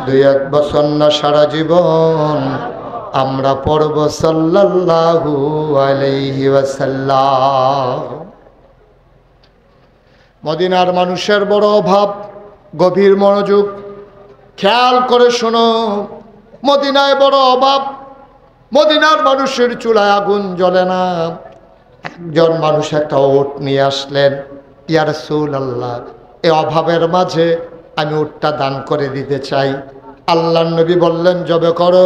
দুই এক বছর না সারা জীবন আমরা পড়ব সাল্লাল্লাহু আলাইহি ওয়াসাল্লাম। মদিনার মানুষের বড় অভাব, গভীর মনোযোগ খেয়াল করে শোনো। মদিনায় বড় অভাব, মদিনার মানুষের চুলায় আগুন জ্বলে না। একজন মানুষ একটা ওট নিয়ে আসলেন, ইয়া রাসূলুল্লাহ, এই অভাবের মাঝে আমি ওটটা দান করে দিতে চাই। আল্লাহর নবী বললেন, জবে করো।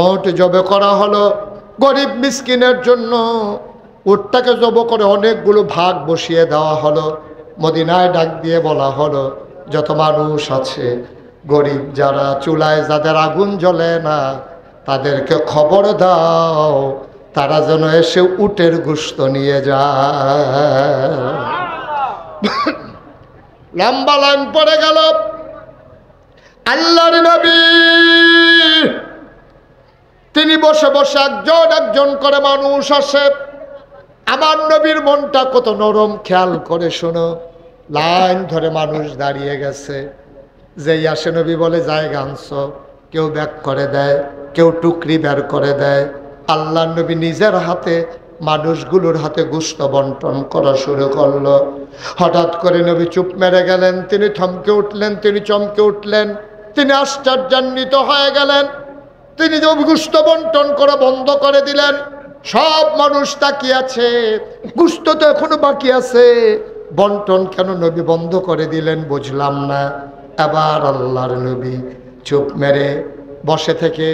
ওট জবে করা হলো। গরিব মিসকিনের জন্য উটটাকে জব করে অনেকগুলো ভাগ বসিয়ে দেওয়া হলো। মদিনায় ডাক দিয়ে বলা হলো, যত মানুষ আছে গরিব যারা, চুলায় যাদের আগুন জ্বলে না, তাদেরকে খবর দাও তারা যেন এসে উটের গোশত নিয়ে যায়। লম্বা লাইন পড়ে গেল। আল্লাহর নবী তিনি বসে বসে একজন একজন করে মানুষ আসে। আমার নবীর মনটা কত নরম, খেয়াল করে শোনো। লাইন ধরে মানুষ দাঁড়িয়ে গেছে। যেই আসে নবী বলে, জায়গা আনছো। কেউ ব্যাগ করে দেয়, কেউ টুকরি বের করে দেয়। আল্লাহর নবী নিজের হাতে মানুষগুলোর হাতে গোশত বন্টন করা শুরু করলো। হঠাৎ করে নবী চুপ মেরে গেলেন। তিনি থমকে উঠলেন, তিনি চমকে উঠলেন, তিনি আশ্চর্যান্বিত হয়ে গেলেন। তিনি গোশত বন্টন করা বন্ধ করে দিলেন। সব মানুষ তাকিয়ে আছে, গোশত তো এখনো বাকি আছে, বন্টন কেন নবী বন্ধ করে দিলেন বুঝলাম না। এবার আল্লাহর নবী চুপ মেরে বসে থেকে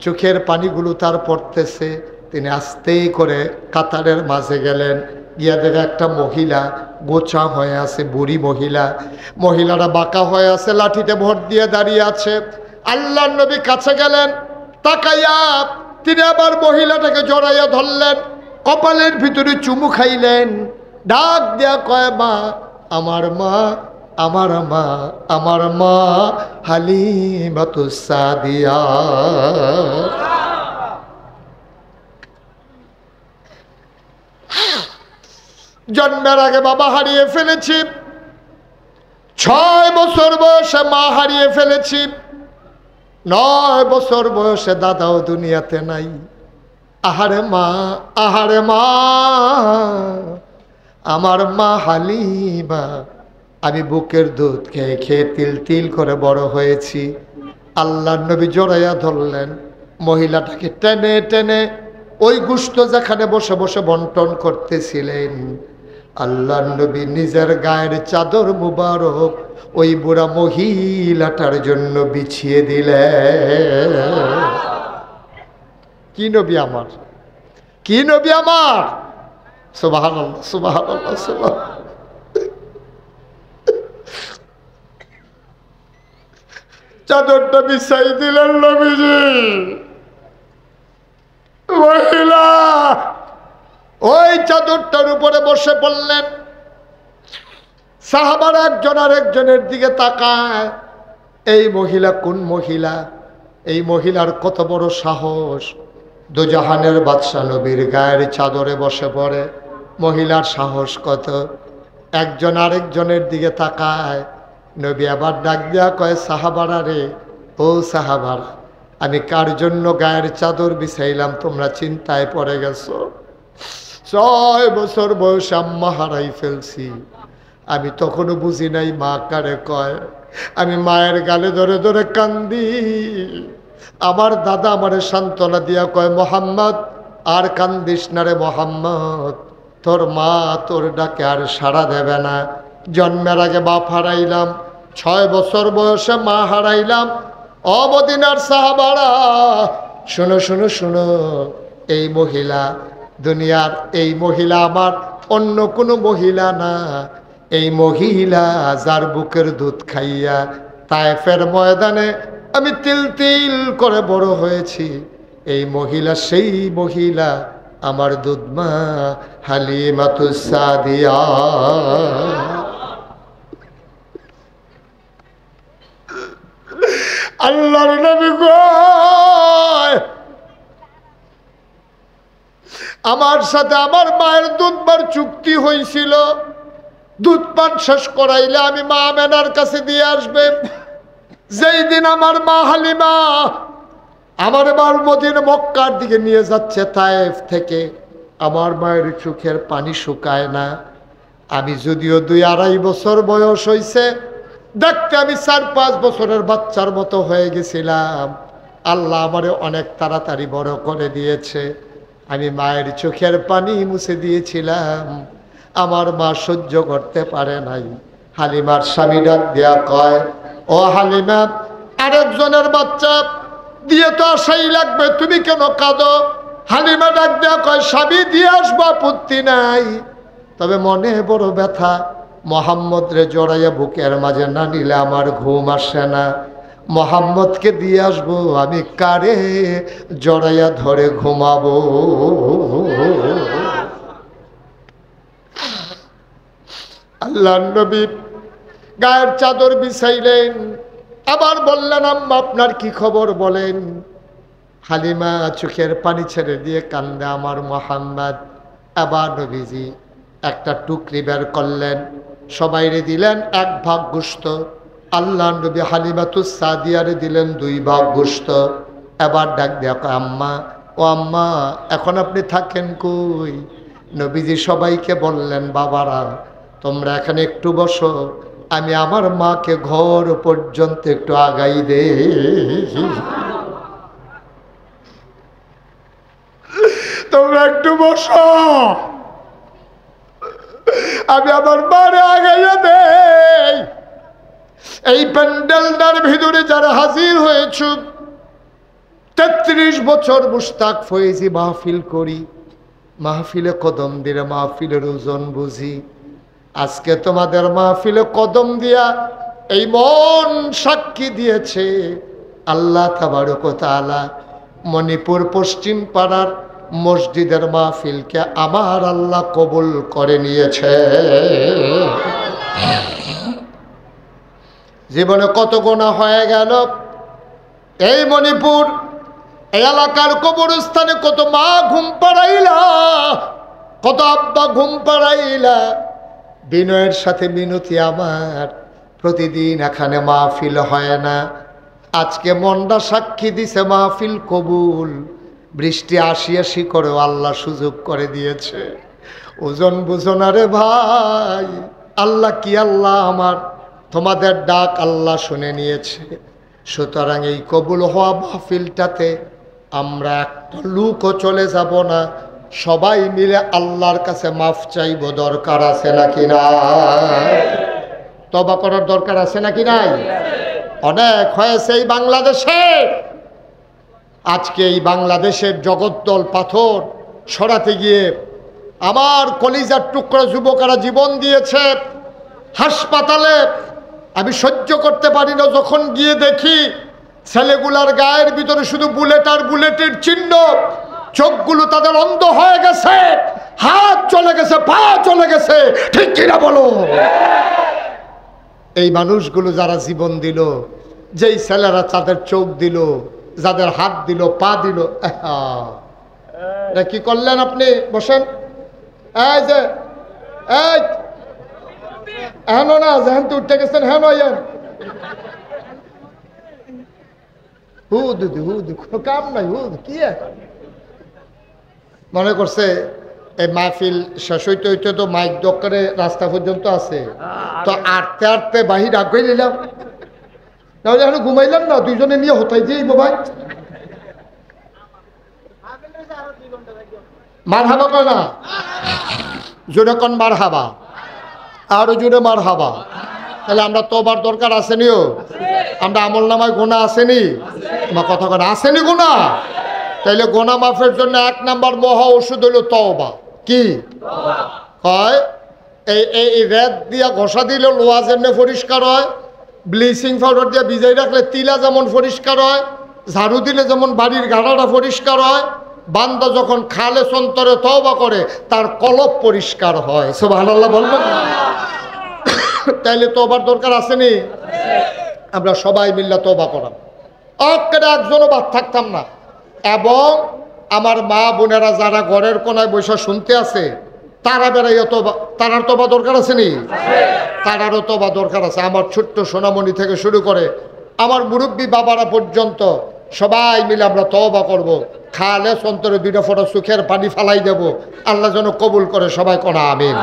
চোখের পানিগুলো তার পড়তেছে। তিনি আস্তেই করে কাতারের মাঝে গেলেন। গিয়া দেখে একটা মহিলা গোছা হয়ে আছে, বুড়ি মহিলা। মহিলারা বাঁকা হয়ে আছে, লাঠিতে ভর দিয়ে দাঁড়িয়ে আছে। আল্লাহর নবী কাছে গেলেন, তাকাইয়া তিনি আবার মহিলাটাকে জড়াইয়া ধরলেন, কপালের ভিতরে চুমু খাইলেন, ডাক দেয়া কয়, মা, আমার মা, আমার মা, আমার মা হালিমাতুস সাদিয়া। জন্মের আগে বাবা হারিয়ে ফেলেছি, 6 বছর বয়সে মা হারিয়ে ফেলেছি, 9 বছর বয়সে দাদাও দুনিয়াতে নাই। আহারে মা, আহারে মা, আমার মা হালিমা। আমি বুকের দুধ খেয়ে খেয়ে তিল তিল করে বড় হয়েছি। আল্লাহর নবী জড়াইয়া ধরলেন, মহিলাটাকে টেনে টেনে ওই গোশত যেখানে বসে বসে বন্টন করতেছিলেন, আল্লাহর নবী নিজের গায়ের চাদর মুবারক ওই বুড়া মহিলাটার জন্য বিছিয়ে দিলেন। কি নবী আমার, কি নবী আমার! সুবহানাল্লাহ, সুবহানাল্লাহ, সুবহানাল্লাহ। চাদরটা বিছাই দিলেন নবীজি। মহিলা ওই চাদরটার উপরে বসে পড়লেন। সাহাবারা একজন আরেকজনের দিকে তাকায়, এই মহিলা কোন মহিলা? এই মহিলার কত বড় সাহস! দুজাহানের বাদশা নবীর গায়ের চাদরে বসে পড়ে, মহিলার সাহস কত! একজন আরেকজনের দিকে তাকায়। নবী আবার ডাক দেয়া কয়, সাহাবারা রে, ও সাহাবারা, আমি কার জন্য গায়ের চাদর বিছাইলাম তোমরা চিন্তায় পড়ে গেছো? 6 বছর বয়সে আম্মা হারাই ফেলছি, আমি তখনও বুঝি নাই মা কারে কয়। আমি মায়ের গালে ধরে ধরে কান্দি। আমার দাদা আমারে সান্ত্বনা দিয়া কয়, মোহাম্মদ আর কান্দিস না রে মোহাম্মদ, তোর মা তোর ডাকে আর সাড়া দেবে না। জন্মের আগে বাপ হারাইলাম, 6 বছর বয়সে মা হারাইলাম। ও মদিনার সাহাবারা, শোনো শোনো শোনো, এই মহিলা দুনিয়ার, এই মহিলা আমার অন্য কোনো মহিলা না। এই মহিলা যার বুকের দুধ খাইয়া তায়েফের ময়দানে আমি তিল তিল করে বড় হয়েছি, এই মহিলা সেই মহিলা, আমার দুধমা হালিমাতুস সাদিয়া। আল্লাহর নবী গো, আমার সাথে আমার মায়ের দুধবার চুক্তি হয়েছিল, দুধ পান শেষ করাইলে আমি মা আমেনার কাছে দিয়ে আসবে। যেই দিন আমার মা হালিমা আমার মার মদিনা মক্কার দিকে নিয়ে যাচ্ছে তায়েফ থেকে, আমার মায়ের চোখের পানি শুকায় না। আমি যদিও 2-2.5 বছর বয়স হয়েছে, দেখতে আমি 4-5 বছরের বাচ্চার মতো হয়ে গেছিলাম। আল্লাহ আমারে অনেক তাড়াতাড়ি বড় করে দিয়েছে। আমি মায়ের চোখের পানি মুছে দিয়েছিলাম, আমার মা সহ্য করতে পারে নাই। হালিমার স্বামী ডাক দিয়া কয়, ও হালিমা, আরেকজনের বাচ্চা দিয়ে তো আসাই লাগবে, তুমি কেন কাঁদো? হালিমা ডাক দেয়া কয়, স্বামী দিয়ে আসবো, আপত্তি নাই, তবে মনে বড় ব্যথা। মোহাম্মদ রে জড়াইয়া বুকের মাঝে না নিলে আমার ঘুম আসে না। মোহাম্মদকে দিয়ে আসবো, আমি কারে জড়াইয়া ধরে ঘুমাবো? আল্লাহর নবী গায়ের চাদর বিছাইলেন, আবার বললেন, আম্মা আপনার কি খবর বলেন। হালিমা চোখের পানি ছেড়ে দিয়ে কান্দে, আমার মোহাম্মদ। আবার নবীজি একটা টুকরি বের করলেন, সবাইরে দিলেন 1 ভাগ গোশত। আল্লাহ নবী হালিমাতুস সাদিয়ারে দিলেন 2 ভাগ গোশত। এবার ডাক দেখো, আম্মা, ও আম্মা, এখন আপনি থাকেন কই? নবীজি সবাইকে বললেন, বাবারা তোমরা এখানে একটু বসো, আমি আমার মাকে ঘর পর্যন্ত একটু আগাই দে। তোমরা একটু বসো, আমি আমার মারে আগাইয়া দেই। এই প্যান্ডেলটার ভিতরে যারা হাজির হয়েছ, 33 বছর মুশতাক ফয়েজি মাহফিল করি, মাহফিলে কদম দিলে মাহফিলের ওজন বুঝি। আজকে তোমাদের মাহফিলে কদম দিয়া এই মন সাক্ষী দিয়েছে, আল্লাহ তাবারক ওয়া তাআলা মণিপুর পশ্চিম পাড়ার মসজিদের মাহফিলকে আমার আল্লাহ কবুল করে নিয়েছে। জীবনে কত গুনাহ হয়ে গেল। এই মণিপুর এই এলাকার কবরস্থানে কত মা ঘুম পাড়াইলা, কত আব্বা ঘুম পাড়াইলা। বিনয়ের সাথে মিনতি আমার, প্রতিদিন এখানে মাহফিল হয় না, আজকে মনটা সাক্ষী দিছে মাহফিল কবুল। বৃষ্টি আসি করেও আল্লাহ সুযোগ করে দিয়েছে। ওজন বুঝো না রে ভাই, আল্লাহ কি আল্লাহ আমার, তোমাদের ডাক আল্লাহ শুনে নিয়েছে। সুতরাং এই কবুল হওয়া মাহফিলটাতে আমরা একটা লুকও চলে যাব না, সবাই মিলে আল্লাহর কাছে মাফ চাইব। দরকার আছে নাকি না? তওবা করার দরকার আছে নাকি নাই? অনেক হয়েছে এই বাংলাদেশে। আজকে এই বাংলাদেশের জগদ্দল পাথর সরাতে গিয়ে আমার কলিজার টুকরা যুবকেরা জীবন দিয়েছে। হাসপাতালে আমি সহ্য করতে পারি না, যখন গিয়ে দেখি ছেলেগুলার গায়ের ভিতরে শুধু বুলেট আর বুলেটের চিহ্ন, চোখগুলো তাদের অন্ধ হয়ে গেছে, হাত চলে গেছে, পা চলে গেছে, ঠিক কিনা বলো? এই মানুষগুলো যারা জীবন দিল, যেই ছেলেরা তাদের চোখ দিল, যাদের হাত দিল, পা দিল, কি করলেন আপনি? বসেন। এই যে এই হেন না, যেহেন তো উঠতে গেছেন, হেন হুদ কোনো কাম নাই, হুদ কি মনে করছে এই মাহফিল শেষ হইতে হইতে তো মাইক দরকারে রাস্তা পর্যন্ত আছে, তো আটতে আটতে বাহির আগে নিলাম, তাহলে এখন ঘুমাইলাম না, দুইজনে নিয়ে হতাই দিয়ে মোবাইল মার হাবা কয় না, জোরে কন মার হাবা, আরো জোরে মার হাবা। তাহলে আমরা তোবার দরকার আসেনিও, আমরা আমল নামায় গোনা আসেনি, আমার কথা কথা আসেনি গোনা। তাইলে গোনা মাফের জন্য 1 নাম্বার মহা ওষুধ হলো তওবা। কি হয়? এই রেত দিয়া ঘষা দিলে লোহা যেমনি পরিষ্কার হয়, ব্লিচিং পাউডার দিয়ে ভিজাই রাখলে তিলা যেমন পরিষ্কার হয়, ঝাড়ু দিলে যেমন বাড়ির গাড়াটা পরিষ্কার হয়, বান্দা যখন খালে সন্তরে তওবা করে তার কলব পরিষ্কার হয়। সুবহানাল্লাহ বলবেন? তাইলে তওবার দরকার আসেনি? আমরা সবাই মিল্লা তওবা করাম, একজনও বাদ থাকতাম না। এবং আমার মা বোনেরা যারা ঘরের কোনায় বসে শুনতে আছে তারা বেড়াইয়া তোবা, তারার তোবা দরকার আছে নি? তারারও তোবা দরকার আছে। আমার ছোট্ট সোনামণি থেকে শুরু করে আমার মুরব্বী বাবারা পর্যন্ত সবাই মিলে আমরা তওবা করব। খালে অন্তরে দুইটা ফোঁটা চোখের পানি ফালাই দেব, আল্লাহ যেন কবুল করে। সবাই কোনা আমিন।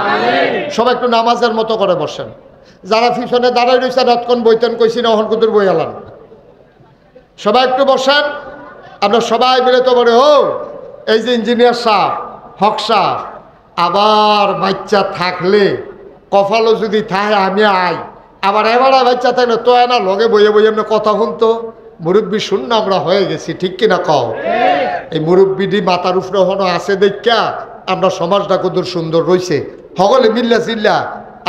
সবাই একটু নামাজের মতো করে বসেন। যারা পিছনে দাঁড়াই রয়েছে রাতক্ষণ বইতেন কইছি না অহন কুতুর বই আলান। সবাই একটু বসেন, আমরা সবাই মিলে তো বলে ও এই যে ইঞ্জিনিয়ার সাহেব, হক সাহেব, আবার বাচ্চা থাকলে কপালও যদি থাকে আমি আই, আবার এবার বাচ্চা থাকলে তো না লগে বইয়ে বইয়ে এমনি কথা শুনতো। মুরব্বী শূন্য আমরা হয়ে গেছি, ঠিক কিনা কও? এই মুরব্বীটি মাথার উপরে হনো আছে দেখা আমরা সমাজটা কত সুন্দর রয়েছে। সকলে মিল্লা চিল্লা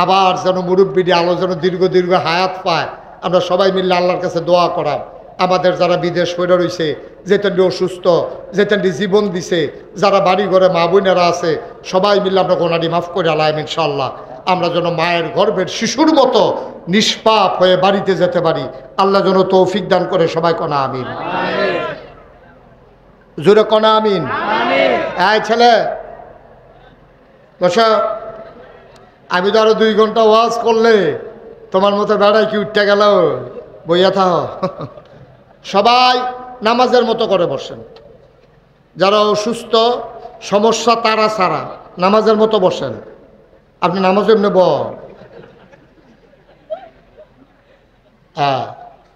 আবার যেন মুরব্বীটি আলো যেন দীর্ঘ দীর্ঘ হায়াত পায়। আমরা সবাই মিললে আল্লাহর কাছে দোয়া করা। আমাদের যারা বিদেশ হয়ে রয়েছে, যেতেনটি অসুস্থ, যেতেনটি জীবন দিছে, যারা বাড়ি ঘরে মা বোনেরা আছে, সবাই মিলে আমরা গোনাটি মাফ করে আলাইম ইনশাআল্লাহ। আমরা যেন মায়ের গর্ভের শিশুর মতো নিষ্পাপ হয়ে বাড়িতে যেতে পারি। আল্লাহ যেন তৌফিক দান করে। সবাই কনা আমিন। জোরে কনা আমিন। এই ছেলে বসা, আমি তো আরো 2 ঘন্টা ওয়াজ করলে তোমার মতো বেড়াই কি উঠতে গেল? বইয়া থাও। সবাই নামাজের মতো করে বসেন। যারা অসুস্থ, সমস্যা তারা ছাড়া নামাজের মতো বসেন। আপনি নামাজ এমনি হ্যাঁ,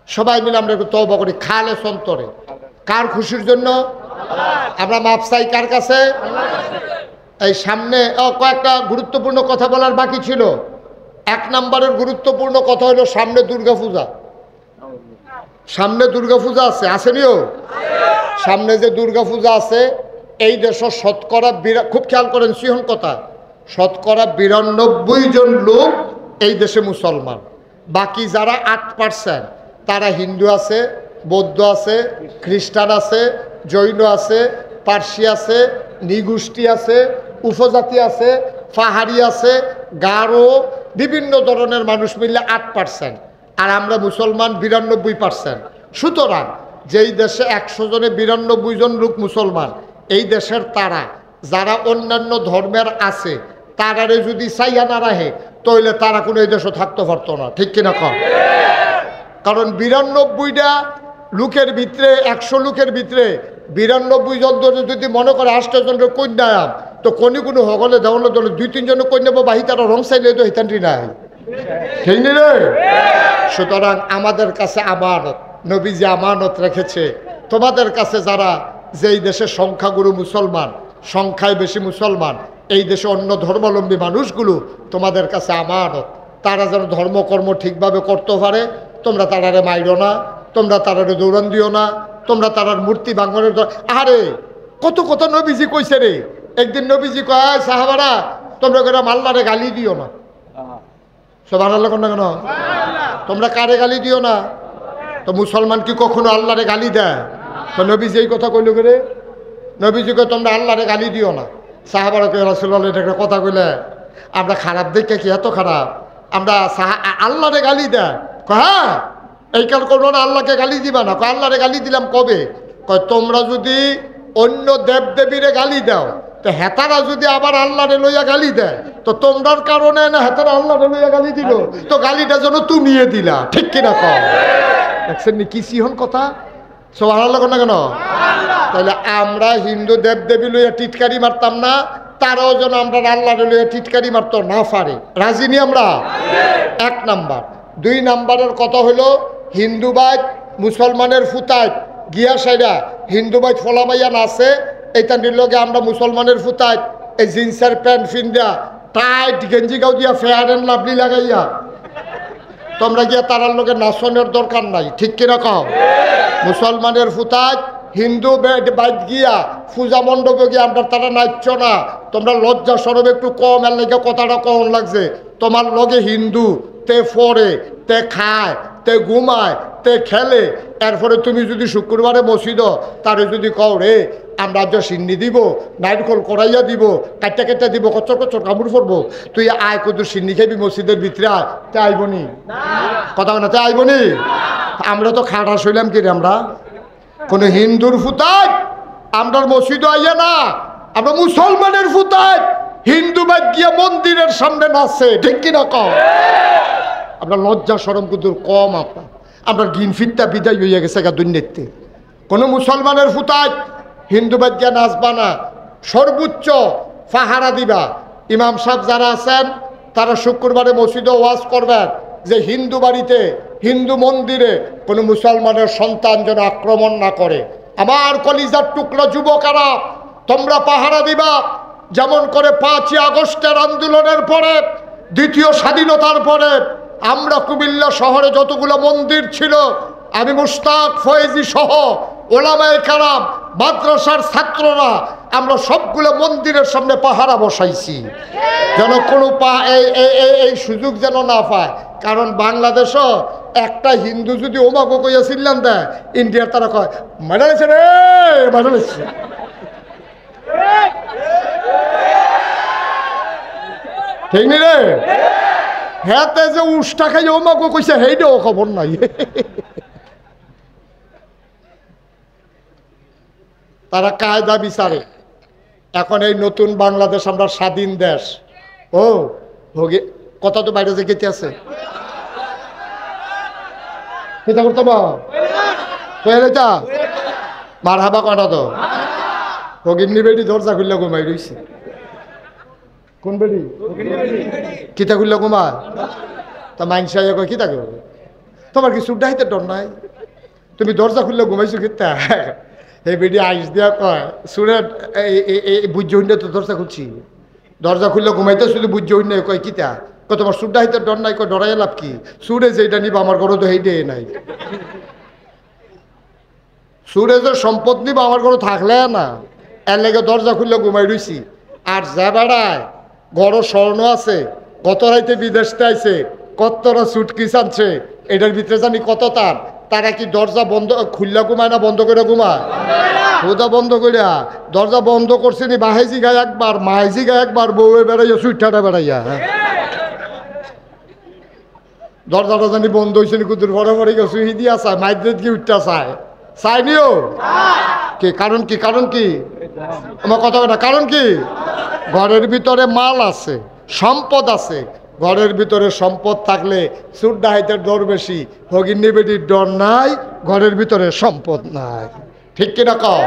সবাই মিলে আমরা একটু তওবা করি খালে অন্তরে। কার খুশির জন্য? আমরা মাপ চাই কার কাছে? এই সামনে কয়েকটা গুরুত্বপূর্ণ কথা বলার বাকি ছিল। 1 নম্বরের গুরুত্বপূর্ণ কথা হলো সামনে দুর্গাপূজা। সামনে দুর্গাপূজা আছে, আসেনিও? সামনে যে দুর্গাপূজা আছে, এই দেশের শতকরা খুব খেয়াল করেন সিহন কথা, শতকরা 92 জন লোক এই দেশে মুসলমান। বাকি যারা 8% তারা হিন্দু আছে, বৌদ্ধ আছে, খ্রিস্টান আছে, জৈন আছে, পার্সি আছে, নিগোষ্ঠী আছে, উপজাতি আছে, পাহাড়ি আছে, গারো, বিভিন্ন ধরনের মানুষ মিললে 8%। আর আমরা মুসলমান 92%। সুতরাং যেই দেশে 100 জনে 92 জন লোক মুসলমান, এই দেশের তারা যারা অন্যান্য ধর্মের আছে তারারে যদি চাইয়া না রাখে তাহলে তারা কোনো এই দেশে থাকতে পারতো না, ঠিক কিনা কম? কারণ 92টা লোকের ভিতরে 100 লোকের ভিতরে 92 জন ধরে যদি মনে করে 8 জনের কন্যা, তো কোনো হগলে দেওয়ার দলে 2-3 জন কন্যা বাহি তারা রং চাইলে তো হিতান্তি নাই, ঠিক নি রে? সুতরাং আমাদের কাছে আমানত, নবীজি আমানত রেখেছে তোমাদের কাছে যারা যেই দেশের সংখ্যাগুরু মুসলমান, সংখ্যায় বেশি মুসলমান, এই দেশে অন্য ধর্মাবলম্বী মানুষগুলো তোমাদের কাছে আমানত। তারা যেন ধর্মকর্ম ঠিকভাবে করতে পারে। তোমরা তারারে মাইরো না, তোমরা তারারে দৌড়ান দিও না, তোমরা তারার মূর্তি ভাঙনের। আরে কত কথা নবীজি কইছে রে। একদিন নবীজি কয় সাহাবারা তোমরা করে আল্লাহরে গালি দিও না। সুবহানাল্লাহ কোন না কেন? তোমরা কারে গালি দিও না? তো মুসলমান কি কখনো আল্লাহরে গালি দেয়? তো নবীজি এই কথা কইল করে, নবীজি কয় তোমরা আল্লাহরে গালি দিও না। সাহাবারা কয় রাসূলুল্লাহ এটা একটা কথা কইলে আমরা খারাপ দেখে কি এত খারাপ? আমরা আল্লাহরে গালি দেয়? হ্যাঁ, এই কাল করলো না, আল্লাহকে গালি দিবা না। কয় আল্লাহরে গালি দিলাম কবে? কয় তোমরা যদি অন্য দেবদেবীরে গালি দাও তো হেতারা যদি আবার আল্লাহরে লইয়া গালি দেয় তো তোমরার কারণে না হেতারা আল্লাহরে লইয়া গালি দিল, তো গালিটা যেন তুমিয়ে দিলা, ঠিক কিনা কম? দেখছেন নি কি সিহন কথা? সুবহানাল্লাহ না কেন? তাহলে আমরা হিন্দু দেবদেবী লইয়া টিটকারি মারতাম না, তারাও যেন আমরা আল্লাহরে লইয়া টিটকারি মারতো না পারে। রাজি নি আমরা? 1 নাম্বার। 2 নাম্বারের কথা হলো হিন্দুবাদ মুসলমানের ফুতায় গিয়া সাইডা হিন্দুবাদ ফলামাইয়া নাচে, এইটা নিলগে আমরা মুসলমানের ফুতায় এই জিন্সের প্যান্ট ফিন্দা টাইট গেঞ্জি গাও দিয়া ফেয়ার অ্যান্ড লাভলি লাগাইয়া তোমরা গিয়া তারার লোকে নাচনের দরকার নাই, ঠিক কিনা কও? মুসলমানের ফুতায় হিন্দু বাইত গিয়া পূজা মণ্ডপে গিয়ে আমরা তারা নাচছ না। তোমরা লজ্জা সরব একটু কম, এর লেগে কথাটা কম লাগছে। তোমার লগে হিন্দু তে ফরে, তে খায়, তে ঘুমায়, তে খেলে, এরপরে তুমি যদি শুক্রবারে মসজিদ তারে যদি কও রে আমরা আজ সিন্নি দিব, নাইরকল করাইয়া দিব, কাটটা কাটটা দিব, কচর কচর কামড় পড়বো, তুই আয় কত সিন্নি খাবি মসজিদের ভিতরে আয়, তে আইবনি? কথা না, তে আইবনি? আমরা তো খাটা শুইলাম কি রে? আমরা কোনো হিন্দুর ফুতায় আমরার মসজিদ আইয়া না, আমরা মুসলমানের ফুতায় হিন্দু বাদ গিয়া মন্দিরের সামনে নাচে, ঠিক কিনা কম? আমরা লজ্জা শরম কুদুর কম, আমরা গিন ফিরতা বিদায় হইয়া গেছে গা দুর্নীতি। কোনো মুসলমানের ফুতায় হিন্দু বাদ গিয়া নাচবা না, সর্বোচ্চ পাহারা দিবা। ইমাম সাহেব যারা আছেন তারা শুক্রবারে মসজিদে ওয়াজ করবেন যে হিন্দু বাড়িতে হিন্দু মন্দিরে কোনো মুসলমানের সন্তান যেন আক্রমণ না করে। আমার কলিজার টুকরা যুবকেরা, তোমরা পাহারা দিবা। যেমন করে 5ই আগস্টের আন্দোলনের পরে, দ্বিতীয় স্বাধীনতার পরে আমরা কুমিল্লা শহরে যতগুলো মন্দির ছিল, আমি মুশতাক ফয়েজি সহ ওলামায়ে কেরাম, মাদ্রাসার ছাত্ররা, আমরা সবগুলো মন্দিরের সামনে পাহারা বসাইছি যেন কোনো এই সুযোগ যেন না পায়। কারণ বাংলাদেশও একটা হিন্দু যদি ওমাগো কইয়া ছিলেন দেয়, ইন্ডিয়ার তারা কয় মারা গেছে রে, মারা গেছে। ঠিক নি রে? হ্যাঁ, যে উষ্টা খাই ওমাগো কইছে সেইটাও খবর নাই। তারা কায়দা বিচারে। এখন এই নতুন বাংলাদেশ, আমরা স্বাধীন দেশ। ও ভোগে কত তো বাইরে যে গেতে আছে চিন্তা করতো মার হাবা কটা তো ভগিনী বেড়ি দরজা খুললে ঘুমাই রইছে। কোন বেড়ি? কিতা খুললে ঘুমায়? তা মাইনসা কয় কিতা করবে? তোমার কি সুড্ডা হাইতে ডর নাই? তুমি দরজা খুললে ঘুমাইছো কিতা? এই বেডি আইস দিয়া কয় সুরে বুঝ্য হইলে তো দরজা খুলছি, দরজা খুললে ঘুমাইতে শুধু বুঝ্য হইলে কয় কিতা? কয় তোমার সুড্ডা হাইতে ডর নাই? কয় ডরাই লাভ কি? সুরে যেটা নিবা আমার ঘরে তো হেইটে নাই। সুরে যে সম্পদ নিবা আমার ঘরে থাকলে না, এর লেগে দরজা খুললে ঘুমাই রইছি। আর যা বেড়ায় ঘর স্বর্ণ আছে, কত রাইতে বিদেশ আইছে, কতরা সুটকিস আনছে, এটার ভিতরে জানি কত তার। তারা কি দরজা বন্ধ খুললা ঘুমায় না বন্ধ করে ঘুমায়? খোদা বন্ধ করিয়া দরজা বন্ধ করছে নি বাহাইজি গায়ে একবার, মাইজি গায়ে একবার, বউয়ে বেড়াইয়া সুইটাটা বেড়াইয়া। হ্যাঁ, দরজাটা জানি বন্ধ হয়েছে নি কুতুর ভরে ভরে গেছে সুই দিয়া চায়, মাইদ্রেত কি উঠটা চায়, চাইনিও কি? কারণ কি? কারণ কি? আমার কথা না, কারণ কি? ঘরের ভিতরে মাল আছে, সম্পদ আছে। ঘরের ভিতরে সম্পদ থাকলে চুর ডাহাইতের ডর বেশি, ভগিনী বেটির ডর নাই, ঘরের ভিতরে সম্পদ নাই। ঠিক কিনা কও?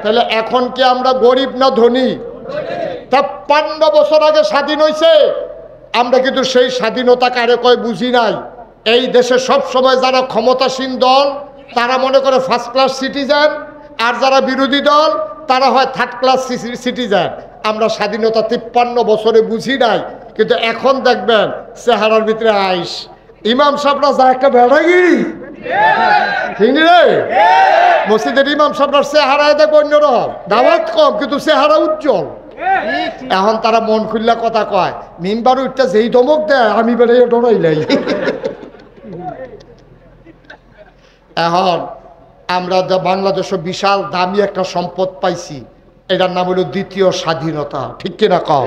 তাহলে এখন কি আমরা গরিব না ধনী? 53 বছর আগে স্বাধীন হয়েছে, আমরা কিন্তু সেই স্বাধীনতা কারে কয় বুঝি নাই। এই দেশে সব সময় যারা ক্ষমতাসীন দল তারা মনে করে ফার্স্ট ক্লাস সিটিজেন, আর যারা বিরোধী দল তারা হয় থার্ড ক্লাস সিটিজেন। আমরা স্বাধীনতা 53 বছরে বুঝি নাই, কিন্তু এখন দেখবেন চেহারার ভিতরে আইস। ইমাম সাহেবরা যা একটা বেড়াগিরি, ঠিক রে? মসজিদের ইমাম সাহেবরার চেহারায় দেখবো অন্যরকম, দাওয়াত কম কিন্তু চেহারা উজ্জ্বল। এখন তারা মন খুললা কথা কয়, মিম্বার উঠটা যেই ধমক দেয় আমি বেড়াইয়া ডরাইলাই। এখন আমরা বাংলাদেশে বিশাল দামি একটা সম্পদ পাইছি, এটার নাম হলো দ্বিতীয় স্বাধীনতা। ঠিক কিনা কও?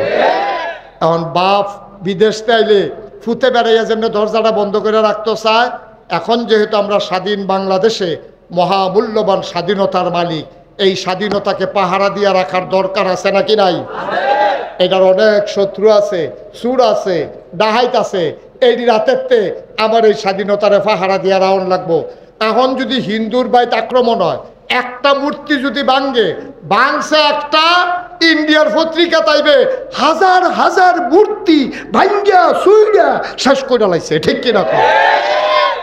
এখন বাপ বিদেশ আইলে ফুতে বেড়াইয়া যেন দরজাটা বন্ধ করে রাখতে চায়। এখন যেহেতু আমরা স্বাধীন বাংলাদেশে মহামূল্যবান স্বাধীনতার মালিক, এই স্বাধীনতাকে পাহারা দিয়ে রাখার দরকার আছে নাকি নাই? এটার অনেক শত্রু আছে, সুর আছে, ডাহাইত আছে। এই রাতেরতে আমার এই স্বাধীনতারে পাহারা দিয়ে রাউন লাগবো। এখন যদি হিন্দুর বাইত আক্রমণ হয়, একটা মূর্তি যদি ভাঙছে একটা, ইন্ডিয়ার পত্রিকা তাইবে হাজার হাজার মূর্তি ভাঙ্গা সুইডা শেষ করে লাইছে। ঠিক কিনা?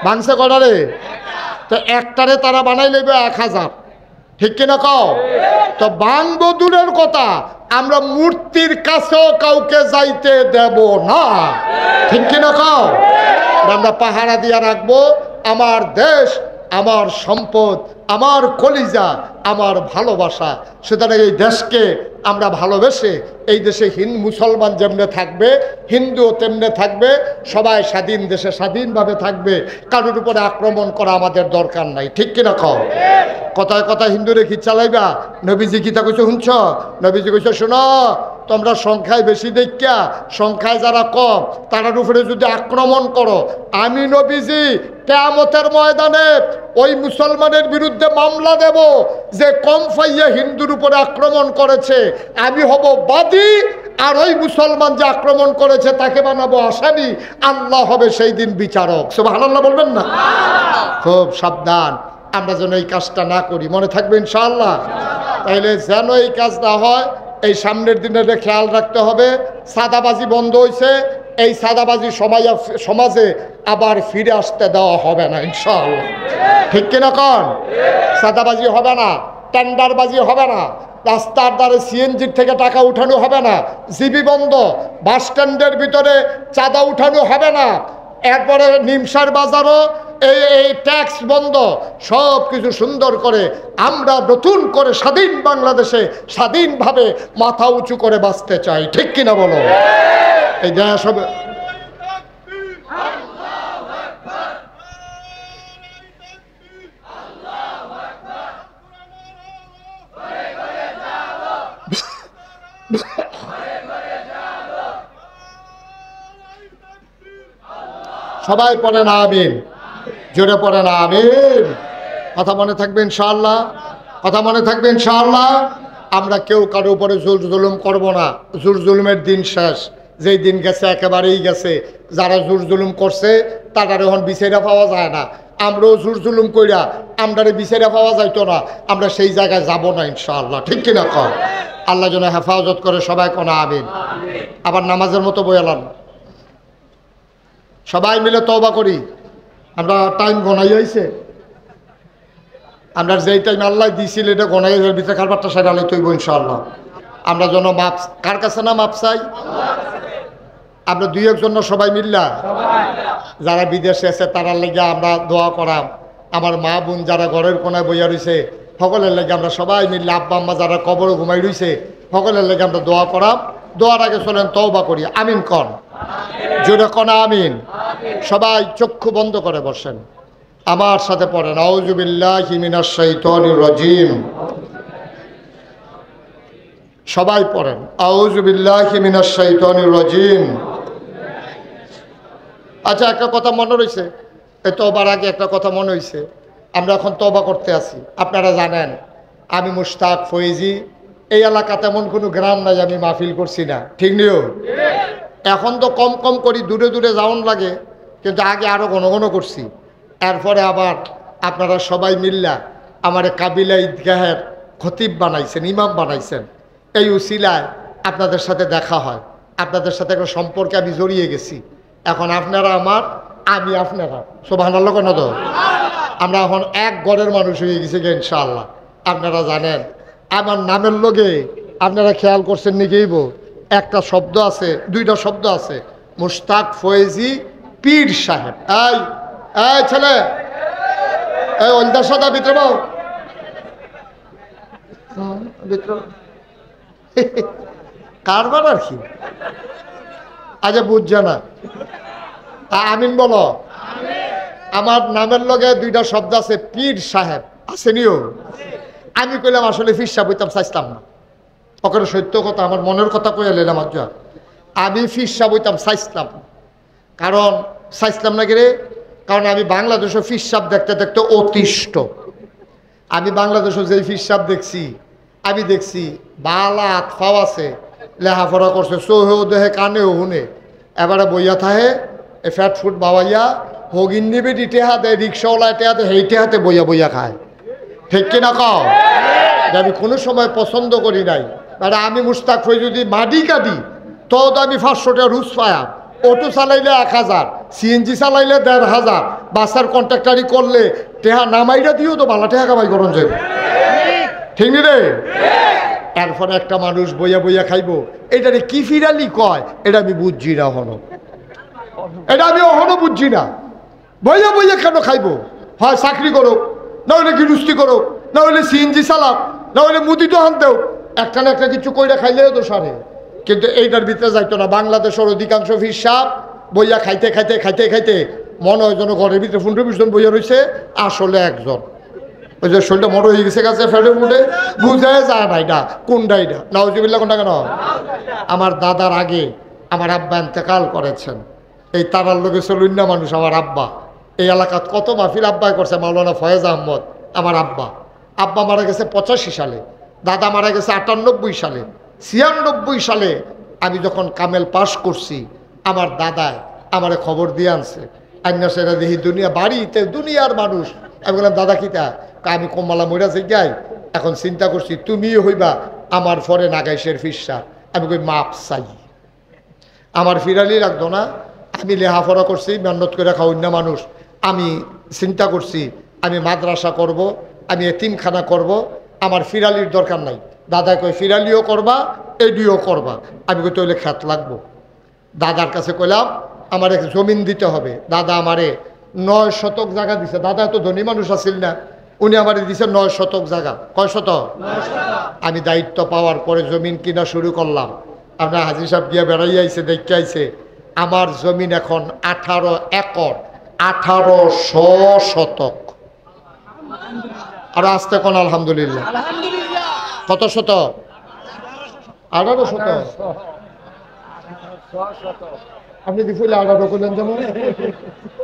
ভাঙছে কটারে? তো একটারে তারা বানাই লইবে 1000। ঠিক কিনা কও? তো ভাঙবো দূরের কথা, আমরা মূর্তির কাছেও কাউকে যাইতে দেব না। ঠিক কিনা কও? আমরা পাহারা দিয়ে রাখবো আমার দেশ, আমার সম্পদ, আমার কলিজা, আমার ভালোবাসা। সুতরাং এই দেশকে আমরা ভালোবেসে, এই দেশে মুসলমান যেমনে থাকবে, হিন্দুও তেমনে থাকবে, সবাই স্বাধীন দেশে স্বাধীনভাবে থাকবে। কারোর উপরে আক্রমণ করা আমাদের দরকার নাই। ঠিক কিনা কও? কথায় কথায় হিন্দুরে কি চালাইবা? নবীজি গীতা কইছে শুনছ? নবীজি কইছে শোনো, তোমরা সংখ্যায় বেশি দেখা সংখ্যায় যারা কম তারার উপরে যদি আক্রমণ করো, আমি নবীজি কিয়ামতের ময়দানে ওই মুসলমানের বিরুদ্ধে মামলা দেব যে কম পাইয়া হিন্দুর উপরে আক্রমণ করেছে, আমি হব বাদী, আর ওই মুসলমান যে আক্রমণ করেছে তাকে বানাবো আসামি, আল্লাহ হবে সেই দিন বিচারক। সুবহানাল্লাহ বলবেন না? খুব সাবধান আমরা যেন এই কাজটা না করি, মনে থাকবে ইনশাআল্লাহ। তাইলে যেন এই কাজ না হয় এই সামনের দিনে খেয়াল রাখতে হবে। সাদাবাজি বন্ধ হয়েছে, এই সাদাবাজি সমাজে আবার ফিরে আসতে দেওয়া হবে না ইনশাআল্লাহ। ঠিক কিনা কন? সাদাবাজি হবে না, টেন্ডারবাজি হবে না, রাস্তার ধারে সিএনজির থেকে টাকা উঠানো হবে না, জিবি বন্ধ, বাস স্ট্যান্ডের ভিতরে চাঁদা উঠানো হবে না, এরপরে নিমসার বাজারও এই ট্যাক্স বন্ধ, সব কিছু সুন্দর করে আমরা নতুন করে স্বাধীন বাংলাদেশে স্বাধীনভাবে মাথা উঁচু করে বাঁচতে চাই। ঠিক কিনা বলো? এই দেশ হবে সবাই পড়েন আমিন, জোরে পড়েন আমিন। কথা মনে থাকবে ইনশাআল্লাহ, কথা মনে থাকবে ইনশাআল্লাহ। আমরা কেউ কারো উপরে জোর জুলুম করব না, জোর জুলুমের দিন শেষ, যেই দিন গেছে একেবারেই গেছে। যারা জোর জুলুম করছে তারা এখন বিচারা পাওয়া যায় না, আমরাও জোর জুলুম কইরা আমরা বিচারা পাওয়া যাইতো না, আমরা সেই জায়গায় যাব না ইনশাআল্লাহ। ঠিক কিনা কর? আল্লাহ যেন হেফাজত করে, সবাই কোন আমিন। আবার নামাজের মতো বয়ালাম, সবাই মিলে তওবা করি। আমরা টাইম গনাই হয়েছে, আমরা যেই টাইম আল্লাহ দিয়েছিল এটা গনাই ভিতরে কারবারটা সাইড আলাই তৈব ইনশাআল্লাহ। আমরা যেন মাপ কার কাছে না মাপ চাই, আমরা দুই একজন সবাই মিল্লা যারা বিদেশে আছে তারার লেগে আমরা দোয়া করাম। আমার মা বোন যারা ঘরের কোনায় বইয়া রয়েছে সকলের লেগে আমরা সবাই মিললে, আব্বা আম্মা যারা কবরে ঘুমাই রয়েছে সকলের লেগে আমরা দোয়া করাম। দোয়ার আগে চলেন তওবা করি। আমিন কন, জোরে কন আমিন। সবাই চক্ষু বন্ধ করে বসেন, আমার সাথে পড়েন আউযু বিল্লাহি মিনাশ শাইতানির রাজিম। সবাই পড়েন আউযু বিল্লাহি মিনাশ শাইতানির রাজিম। আচ্ছা, একটা কথা মনে রয়েছে, এই তওবার আগে একটা কথা মনে হয়েছে। আমরা এখন তওবা করতে আছি, আপনারা জানেন আমি মুশতাক ফয়েজি, এই এলাকাতে এমন কোনো গ্রাম নাই আমি মাহফিল করছি না, ঠিক নিও? এখন তো কম কম করি, দূরে দূরে যাওন লাগে, কিন্তু আগে আরও ঘন ঘন করছি। এরপরে আবার আপনারা সবাই মিল্লা আমার কাবিলা ঈদগাহের খতিব বানাইছেন, ইমাম বানাইছেন। এই উসিলায় আপনাদের সাথে দেখা হয়, আপনাদের সাথে একটা সম্পর্কে আমি জড়িয়ে গেছি। এখন আপনারা আমার, আমি আপনারা, সুবহানাল্লাহ কেন তো? আমরা এখন এক ঘরের মানুষ হয়ে গেছি ইনশাআল্লাহ। আপনারা জানেন আমার নামের লগে, আপনারা খেয়াল করছেন নাকি, একটা শব্দ আছে, দুইটা শব্দ আছে, মুশতাক ফয়েজি পীর সাহেব। এই এই ছেলে, এই ওলদার সাদা ভিতরে বাও, ভিতরে কারবার আর কি, আজ বুঝছে না। আমিন বলো। আমার নামের লগে দুইটা শব্দ আছে, পীর সাহেব আছে নিও। আমি কইলাম আসলে পীর সাহেব হইতাম চাইতাম না, ওখানে সত্য কথা, আমার মনের কথা কয়ে এলাম। আমি পীর সাহেব হইতাম চাইতাম, কারণ চাইতাম না রে, কারণ আমি বাংলাদেশে পীর সাহেব দেখতে দেখতে অতিষ্ঠ। আমি বাংলাদেশে যেই পীর সাহেব দেখছি, আমি দেখছি বালা আতফাও আছে, লেহাপড়া করছে, চোহেও দেহে কানেও শুনে, এবারে বইয়া থাহে এ ফ্যাট ফুট বাবাইয়া হগিন নিবে টেহা দেয়, রিক্সাওয়ালায় টেহা দেয়, সেই টেহাতে বইয়া বইয়া খায়। ঠিক কিনা কও? আমি কোনো সময় পছন্দ করি নাই। মানে আমি মুশতাক হয়ে যদি মাটি কাটি তো আমি 500 টাকা রুজ পায়া, অটো চালাইলে 1000, সিএনজি চালাইলে 1500, বাসার কন্ট্রাক্টারি করলে টেহা নামাইরা দিও তো ভালো টেহা কামাই করুন যাবে, ঠিক নি রে? এরপরে একটা মানুষ বইয়া বইয়া খাইব, এটারে কি ফিরালি কয়, এটা আমি বুঝছি না হনো, এটা আমি অহনো বুঝছি না। বইয়া বইয়া কেন খাইব? হয় চাকরি করো, না হলে গৃহস্থী করো, না হলে সিএনজি চালাও, না হলে মুদি দোকান দেও, একটা না একটা কিছু কইরা খাইলেও তো সারে। কিন্তু এইটার ভিতরে যাইতো না। বাংলাদেশের অধিকাংশ পীর সাহেব বইয়া খাইতে খাইতে খাইতে খাইতে মনে হয় যেন ঘরের ভিতরে 15-20 জন বইয়া রয়েছে, আসলে একজন। ওই যে শরীরটা মোটর হয়ে গেছে গেছে ফেলে ফুটে বুঝে যায় না এটা কোনটা এটা নাউজুবিল্লাহ কোনটা কেন। আমার দাদার আগে আমার আব্বা ইন্তেকাল করেছেন। এই তারার লোকে চলুন্না মানুষ আমার আব্বা। এই এলাকাত কত মাহফিল আব্বাই করছে, মাওলানা ফয়েজ আহমদ আমার আব্বা। আব্বা মারা গেছে 85 সালে, দাদা মারা গেছে 98 সালে। 96 সালে আমি যখন কামেল পাস করছি, আমার দাদায় আমারে খবর দিয়ে আনছে, আইনা সেটা দেখি দুনিয়া বাড়িতে দুনিয়ার মানুষ। আমি বললাম দাদা কিতা, আমি কমলা মইরা যাই, এখন চিন্তা করছি তুমিও হইবা আমার ফরে নাগাইশের ফিরসা। আমি কই মাপ চাই, আমার ফিরালি রাখতো না। আমি লেহাফড়া করছি, মেহনত করে খাওয়ান্য মানুষ। আমি চিন্তা করছি আমি মাদ্রাসা করব, আমি এতিমখানা করব, আমার ফিরালির দরকার নাই। দাদা কই ফিরালিও করবা, এডিও করবা। আমি কই তৈলে খ্যাত লাগবো। দাদার কাছে কইলাম আমার এক জমিন দিতে হবে। দাদা আমারে 9 শতক জায়গা দিছে। দাদা এত ধনী মানুষ আছিল না, উনি আমারে দিছে 9 শতক জায়গা। কয় শতক? আমি দায়িত্ব পাওয়ার পরে জমিন কিনা শুরু করলাম। আপনার হাজি সাহেব গিয়া বেড়াই আইছে, দেখতে আইছে। আমার জমিন এখন 18 একর, 1800 শতক। আর আসতে কোন আলহামদুলিল্লাহ। কত শতক? 18 শতক। আপনি দিলে 18 করলেন যেমন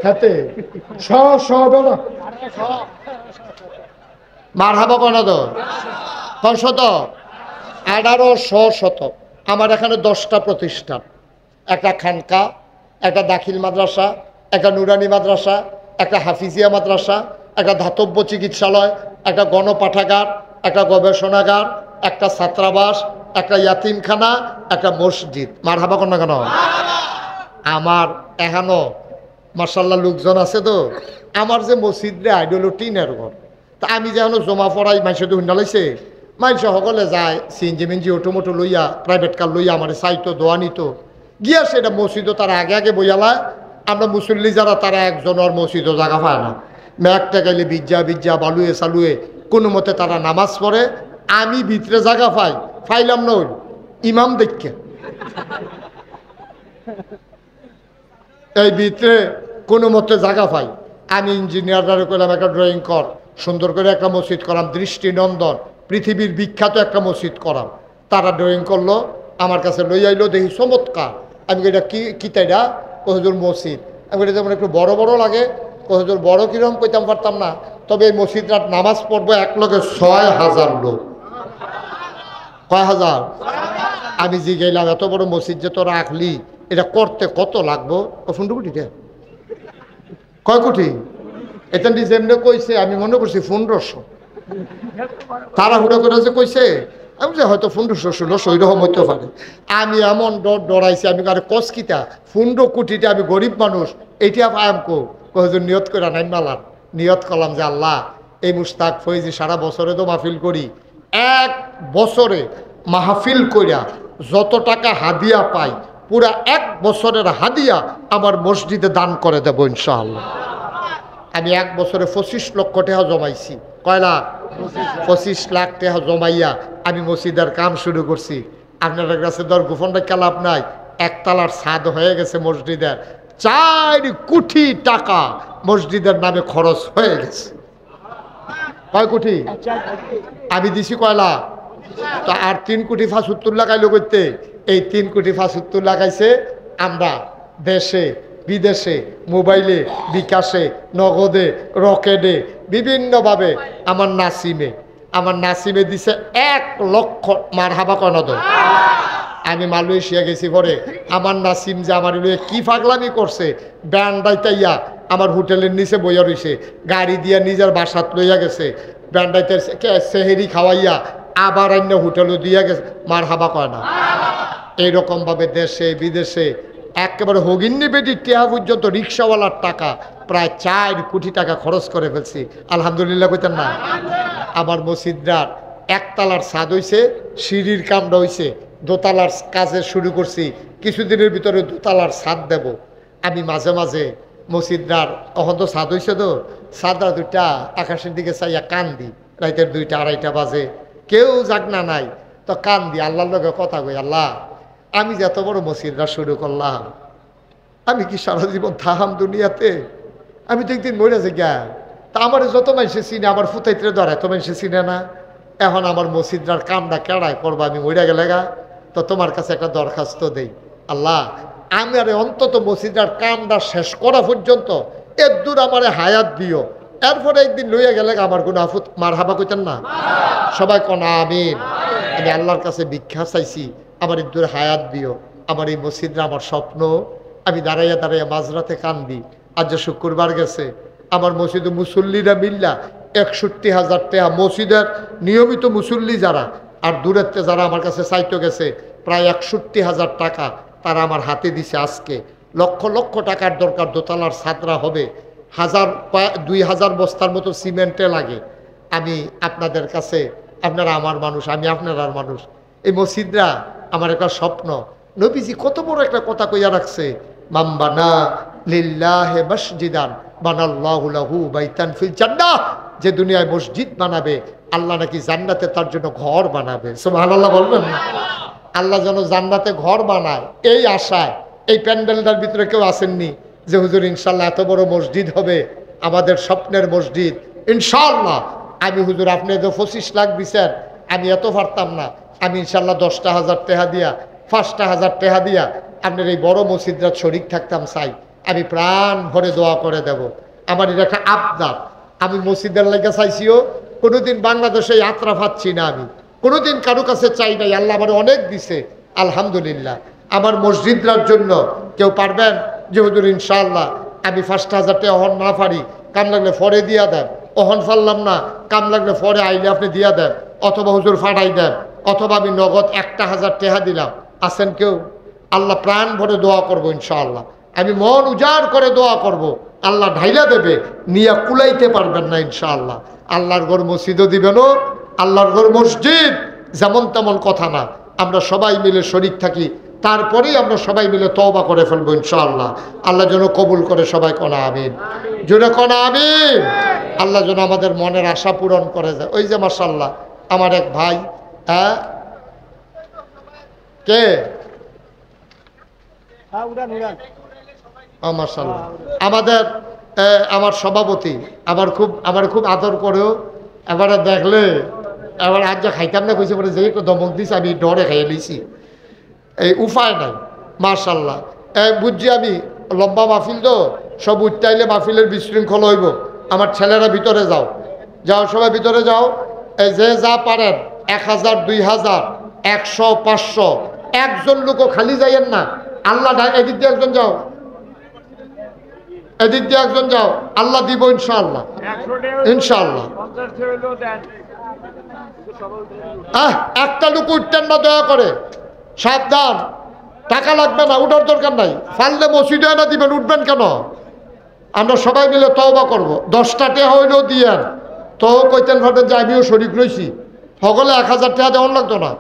খেতে মার হাবা কেন তো কয় শতক? 1800 শতক। আমার এখানে 10টা প্রতিষ্ঠান, একটা খানকা, একটা দাখিল মাদ্রাসা, একটা নুরানি মাদ্রাসা, একটা হাফিজিয়া মাদ্রাসা, একটা ধাতব্য চিকিৎসালয়, একটা গণপাঠাগার, একটা গবেষণাগার, একটা ছাত্রাবাস, একটা ইয়াতিমখানা, একটা মসজিদ। মার হাবা কেন কেন? আমার এখানো মার্শাল্লাহ লোকজন আছে তো। আমার যে মসজিদে আইডল টিনের ঘর, তা আমি যেন জমা পড়াই মানুষের তো হুন্ডালাইছে, মানুষ সকলে যায় সিএনজি মিনজি অটোমোটো লইয়া, প্রাইভেট কার লইয়া আমার চাইতো দোয়া নিত গিয়া সেটা মসজিদও তারা আগে আগে বইয়ালায়। আমরা মুসল্লি যারা তারা একজন আর মসজিদও জায়গা পায় না, ম্যাকটা গাইলে বিজ্জা বালুয়ে চালুয়ে কোনো মতে তারা নামাজ পড়ে। আমি ভিতরে জায়গা ফাইলাম না, ওই ইমাম দেখে এই ভিতরে কোনো মতে জায়গা পাই। আমি ইঞ্জিনিয়াররা করলাম একটা ড্রয়িং কর, সুন্দর করে একটা মসজিদ করাম, দৃষ্টিনন্দন পৃথিবীর বিখ্যাত একটা মসজিদ করাম। তারা ড্রয়িং করলো, আমার কাছে লই আইলো, দেখি চমৎকার। আমি এটা কি তাইটা? কহজুর মসজিদ। আমি এটা যেমন একটু বড় বড় লাগে। কহজুর বড় কিরকম কইতাম পারতাম না, তবে এই মসজিদটা নামাজ পড়বো এক লগে 6000 লোক। কয় হাজার? আমি যে গেলাম এত বড় মসজিদ যে তোরা রাখলি, এটা করতে কত লাগবো? 15 কোটিটা কয় কোটি? এটা যেমনি কইছে আমি মনে করছি 1500। তারা হুড়ো করে যে কইছে, আমি যে হয়তো 1500 ওইরকম হইতে পারে। আমি এমন ডরাইছি, আমি আরে কসকিতা 15 কোটিটা, আমি গরিব মানুষ, এইটা আয়াম কহজুর নিয়ত করে নাই মালার। নিয়ত করলাম যে আল্লাহ, এই মুস্তাক ফৈজি সারা বছরে তো মাহফিল করি, এক বছরে মাহফিল করিয়া যত টাকা হাদিয়া পাই, পুরা এক বছরের হাদিয়া আমার মসজিদে দান করে দেব ইনশাআল্লাহ। আমি এক বছরে 25 লক্ষ টাকা জমাইছি। কয় লাখ? 25 লাখ টাকা জমাইয়া আমি মসজিদের কাম শুরু করছি। আপনাদের কাছে ধর গোপন রেখা লাভ নাই, একতলার ছাদ হয়ে গেছে মসজিদের। 4 কোটি টাকা মসজিদের নামে খরচ হয়ে গেছে। কয় কোটি? আমি দিছি কয় লাখ? তো আর 3 কোটি 75 লাগাইলো করতে। এই 3 কোটি 75 লাগাইছে আমরা দেশে বিদেশে, মোবাইলে, বিকাশে, নগদে, রকেটে, বিভিন্নভাবে। আমার নাসিমে দিছে 1 লক্ষ। মার হাবা কনদ। আমি মালয়েশিয়া গেছি পরে, আমার নাসিম যে আমার কি পাগলামি করছে, ব্যান্ডাইতাইয়া আমার হোটেলের নিচে বইয়া রইছে, গাড়ি দিয়া নিজের বাসাত লইয়া গেছে, ব্যান্ডাইতে সেহেরি খাওয়াইয়া আবার অন্য হোটেলও দিয়া গেছে। মার হাবা কয় না? এইরকমভাবে দেশে বিদেশে একেবারে হগিন্নি বেটি টিয়া পর্যন্ত রিক্সাওয়ালার টাকা প্রায় 4 কোটি টাকা খরচ করে ফেলছি। আলহামদুলিল্লাহ কইতেন না? আমার মসজিদটার একতলার ছাদ হইছে, সিঁড়ির কামটা হইছে, দোতলার কাজে শুরু করছি, কিছুদিনের ভিতরে দোতলার ছাদ দেব। আমি মাঝে মাঝে মসজিদটার তখন তো ছাদ হইছে, তো ছাদটা 2টা আকাশের দিকে চাইয়া কান্দি, রাইতের 2টা 2:30 বাজে, কেউ জাগনা নাই, তো কান্দি আল্লাহর লগে কথা কই, আল্লাহ আমি যে এত বড় মসজিদটা শুরু করলাম, আমি কি সারা জীবন থাহাম দুনিয়াতে? আমি তো একদিন মরে যে গা, তা আমার যত মানুষে চিনে, আমার ফুতাইতে ধরে এত মানুষে চিনে না। এখন আমার মসজিদটার কামটা কেড়ায় করবো, আমি মরে গেলে গা। তো তোমার কাছে একটা দরখাস্ত দেই, আল্লাহ আমি আরে অন্তত মসজিদটার কামটা শেষ করা পর্যন্ত এর দূর আমার হায়াত দিও। এরপরে একদিন লইয়া গেলে আমার কোনো আফুত মার হাবা কইতেন না? সবাই কোন আমিন। আমি আল্লাহর কাছে ভিক্ষা চাইছি, আমার এর দূর হায়াত দিও। আমার এই মসজিদটা আমার স্বপ্ন। আমি দাঁড়াইয়া দাঁড়াইয়া মাঝরাতে কান্দি। আজ যে শুক্রবার গেছে, আমার মসজিদে মুসল্লিরা মিল্লা 61,000 টাকা, মসজিদের নিয়মিত মুসল্লি যারা আর দূরের যারা আমার কাছে চাইতে গেছে প্রায় 61,000 টাকা তারা আমার হাতে দিছে। আজকে লক্ষ লক্ষ টাকার দরকার, দোতলার ছাদরা হবে, 2,000 বস্তার মতো সিমেন্টে লাগে। আমি আপনাদের কাছে, আপনারা আমার মানুষ, আমি আপনার মানুষ, এই মসজিদরা আমার একটা স্বপ্ন। নবীজি কত বড় একটা কথা কইয়া রাখছে, মামবানা লিল্লাহি মসজিদান বানাল্লাহু লাহু বাইতান ফিল জান্নাহ। যে দুনিয়ায় মসজিদ বানাবে আল্লাহ নাকি জান্নাতে তার জন্য ঘর বানাবে। সুবহানাল্লাহ বলবেন? আল্লাহ যেন জান্নাতে ঘর বানায় এই আশায় এই প্যান্ডেলটার ভিতরে কেউ আসেননি যে হুজুর ইনশাল্লাহ এত বড় মসজিদ হবে, আমাদের স্বপ্নের মসজিদ ইনশাআল্লাহ। আমি হুজুর আপনি তো 25 লাখ দিচ্ছেন, আমি এত পারতাম না, আমি ইনশাল্লাহ 10,000 টাকা দিয়া 5,000 টাকা দিয়া আপনার এই বড় মসজিদটা শরীক থাকতাম চাই। আমি প্রাণ ভরে দোয়া করে দেব। আমার এটা একটা আবদার। আমি মসজিদের লেগে চাইছিও, কোনোদিন বাংলাদেশে যাত্রা পাচ্ছি না, আমি কোনোদিন কারো কাছে চাই নাই। আল্লাহ আমার অনেক দিছে আলহামদুলিল্লাহ। আমার মসজিদটার জন্য কেউ পারবেন যে হুজুর ইনশাআল্লাহ আমি 5,000 টাকা অহন না পারি, কাম লাগলে ফরে দিয়া দেন, অহন পারলাম না কাম লাগলে ফরে আইলে আপনি দিয়া দেন, অথবা হুজুর ফাটাই দেন, অথবা আমি নগদ 1,000 টাকা দিলাম। আছেন কেউ? আল্লাহ প্রাণ ভরে দোয়া করবো ইনশাআল্লাহ। আমি মন উজাড় করে দোয়া করব, আল্লাহ ঢাইলা দেবে, নিয়ে কুলাইতে পারবেন না ইনশাআল্লাহ। আল্লাহর ঘর মসজিদও দিবেন, আল্লাহর ঘর মসজিদ যেমন তেমন কথা না। আমরা সবাই মিলে শরীক থাকি, তারপরেই আমরা সবাই মিলে তওবা করে ফেলবো ইনশাআল্লাহ। আল্লাহ যেন কবুল করে, সবাই কোনা আমিন, জোরে কোনা আমিন। আল্লাহ যেন আমাদের মনের আশা পূরণ করে যায়। ওই যে মাশাআল্লাহ আমার এক ভাই, হ্যাঁ কে মাশাআল্লাহ আমাদের আমার সভাপতি আমার খুব আদর করেও, এবারে দেখলে এবার আজ যা খাইতাম না কইছে বলে যে একটু দমক দিস, আমি ডরে খাইয়ে লিছি, এই উপায় নাই মাশাআল্লাহ। বুঝছি আমি লম্বা মাহফিল তো, সব উঠতাইলে মাহফিলের বিশৃঙ্খল হইব। আমার ছেলেরা ভিতরে যাও, যাও সবাই ভিতরে যাও, এই যে যা পারেন 1,000 2,000 100 500 একজন লোকও খালি যাইয়েন না। আল্লাহ এদিক দিয়ে একজন যাও, এদিক দিয়ে একজন যাও, আল্লাহ দিব ইনশাআল্লাহ ইনশাআল্লাহ। একটা লোক উঠতেন না দয়া করে, সাবধান, টাকা লাগবে না, উঠার দরকার নাই, ফাললে মসজিদে না দিবেন, উঠবেন কেন? আমরা সবাই মিলে তওবা করবো। 10টা টাকা হইলেও দিয়েন, তো কইতেন ভাবেন যে আমিও শরীক রয়েছি, সকলে 1,000 টাকা দেওয়ার লাগতো না,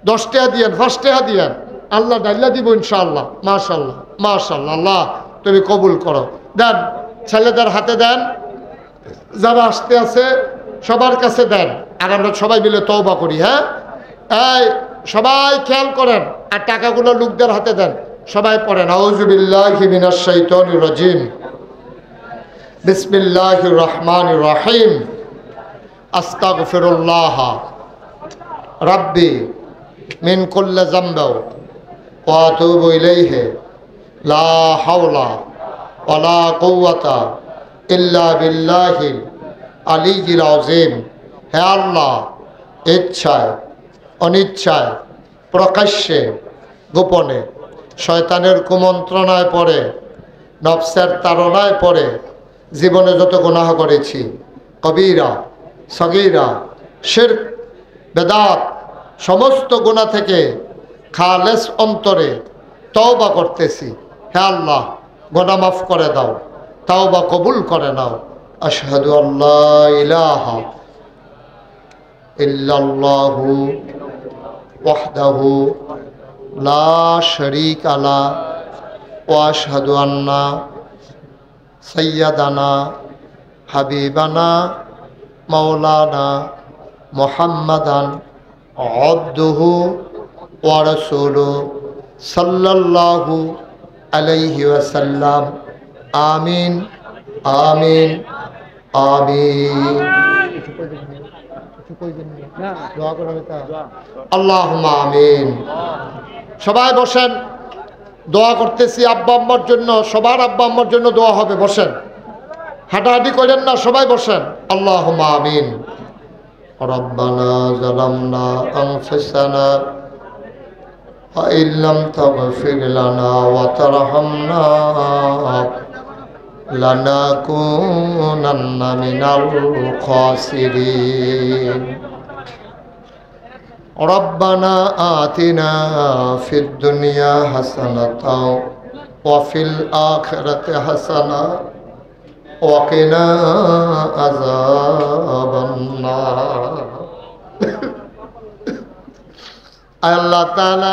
10 টাকা দিয়েন, 5 টাকা দিয়েন, আল্লাহ ডাইলা দিব ইনশাআল্লাহ। মাশাআল্লাহ মাশাআল্লাহ, আল্লাহ তুমি কবুল করো। দেন ছেলেদের হাতে দেন, যারা আসতে আছে সবার কাছে দেন, আর আমরা সবাই মিলে তওবা করি। হ্যাঁ এই সবাই খেয়াল করেন, আর টাকাগুলো লোকদের হাতে দেন। সবাই পড়েন আউযু বিল্লাহি মিনাশ শাইতানির রাজিম, বিসমিল্লাহির রহমানির রহিম, আস্তাগফিরুল্লাহ রাব্বি মিন কুল্লি যামবি ওয়া আতুবু ইলাইহি, লা হাওলা ওয়ালা কুওয়াতা ইল্লা বিল্লাহিল আলিয়্যিল আযীম। হে আল্লাহ, ইচ্ছায় অনিচ্ছায় প্রকাশ্যে গোপনে শয়তানের কুমন্ত্রণায় পড়ে, নফসের তাড়নায় পড়ে জীবনে যত গুনাহ করেছি, কবিরা সগীরা শিরক বেদাত সমস্ত গুনাহ থেকে খালেস অন্তরে তওবা করতেছি। হে আল্লাহ, গুনাহ মাফ করে দাও, তওবা কবুল করে নাও। আশহাদু আল্লা ইলাহা ইল্লাল্লাহু ওয়াহদাহু লা শারীকা লা ওয়া আশহাদু আন্না সাইয়্যিদানা হাবিবানা মাওলানা মুহাম্মাদান আবদুহু ওয়া রাসূলুহু সাল্লাল্লাহু আলাইহি ওয়াসাল্লাম। আমিন আমিন আমিন। আল্লাহুম্মা আমিন। সবাই বসেন, দোয়া করতেছি আব্বা আম্মার জন্য, সবার আব্বা আম্মার জন্য দোয়া হবে। বসেন, হাঁটাহাঁটি করেন না, সবাই বসেন। আল্লাহুম্মা আমিন। রব্বানা যালামনা আনফুসানা ওয়া ইল্লাম তাগফির লানা ওয়া তারহামনা লানাকুনান্না মিনাল খাসিরিন। রব্বানা আতিনা ফিদ দুনিয়া হাসানাতাও ওয়া ফিল আখিরাতি হাসানা ওয়া কিনা আযাবান নার। আল্লাহ তাআলা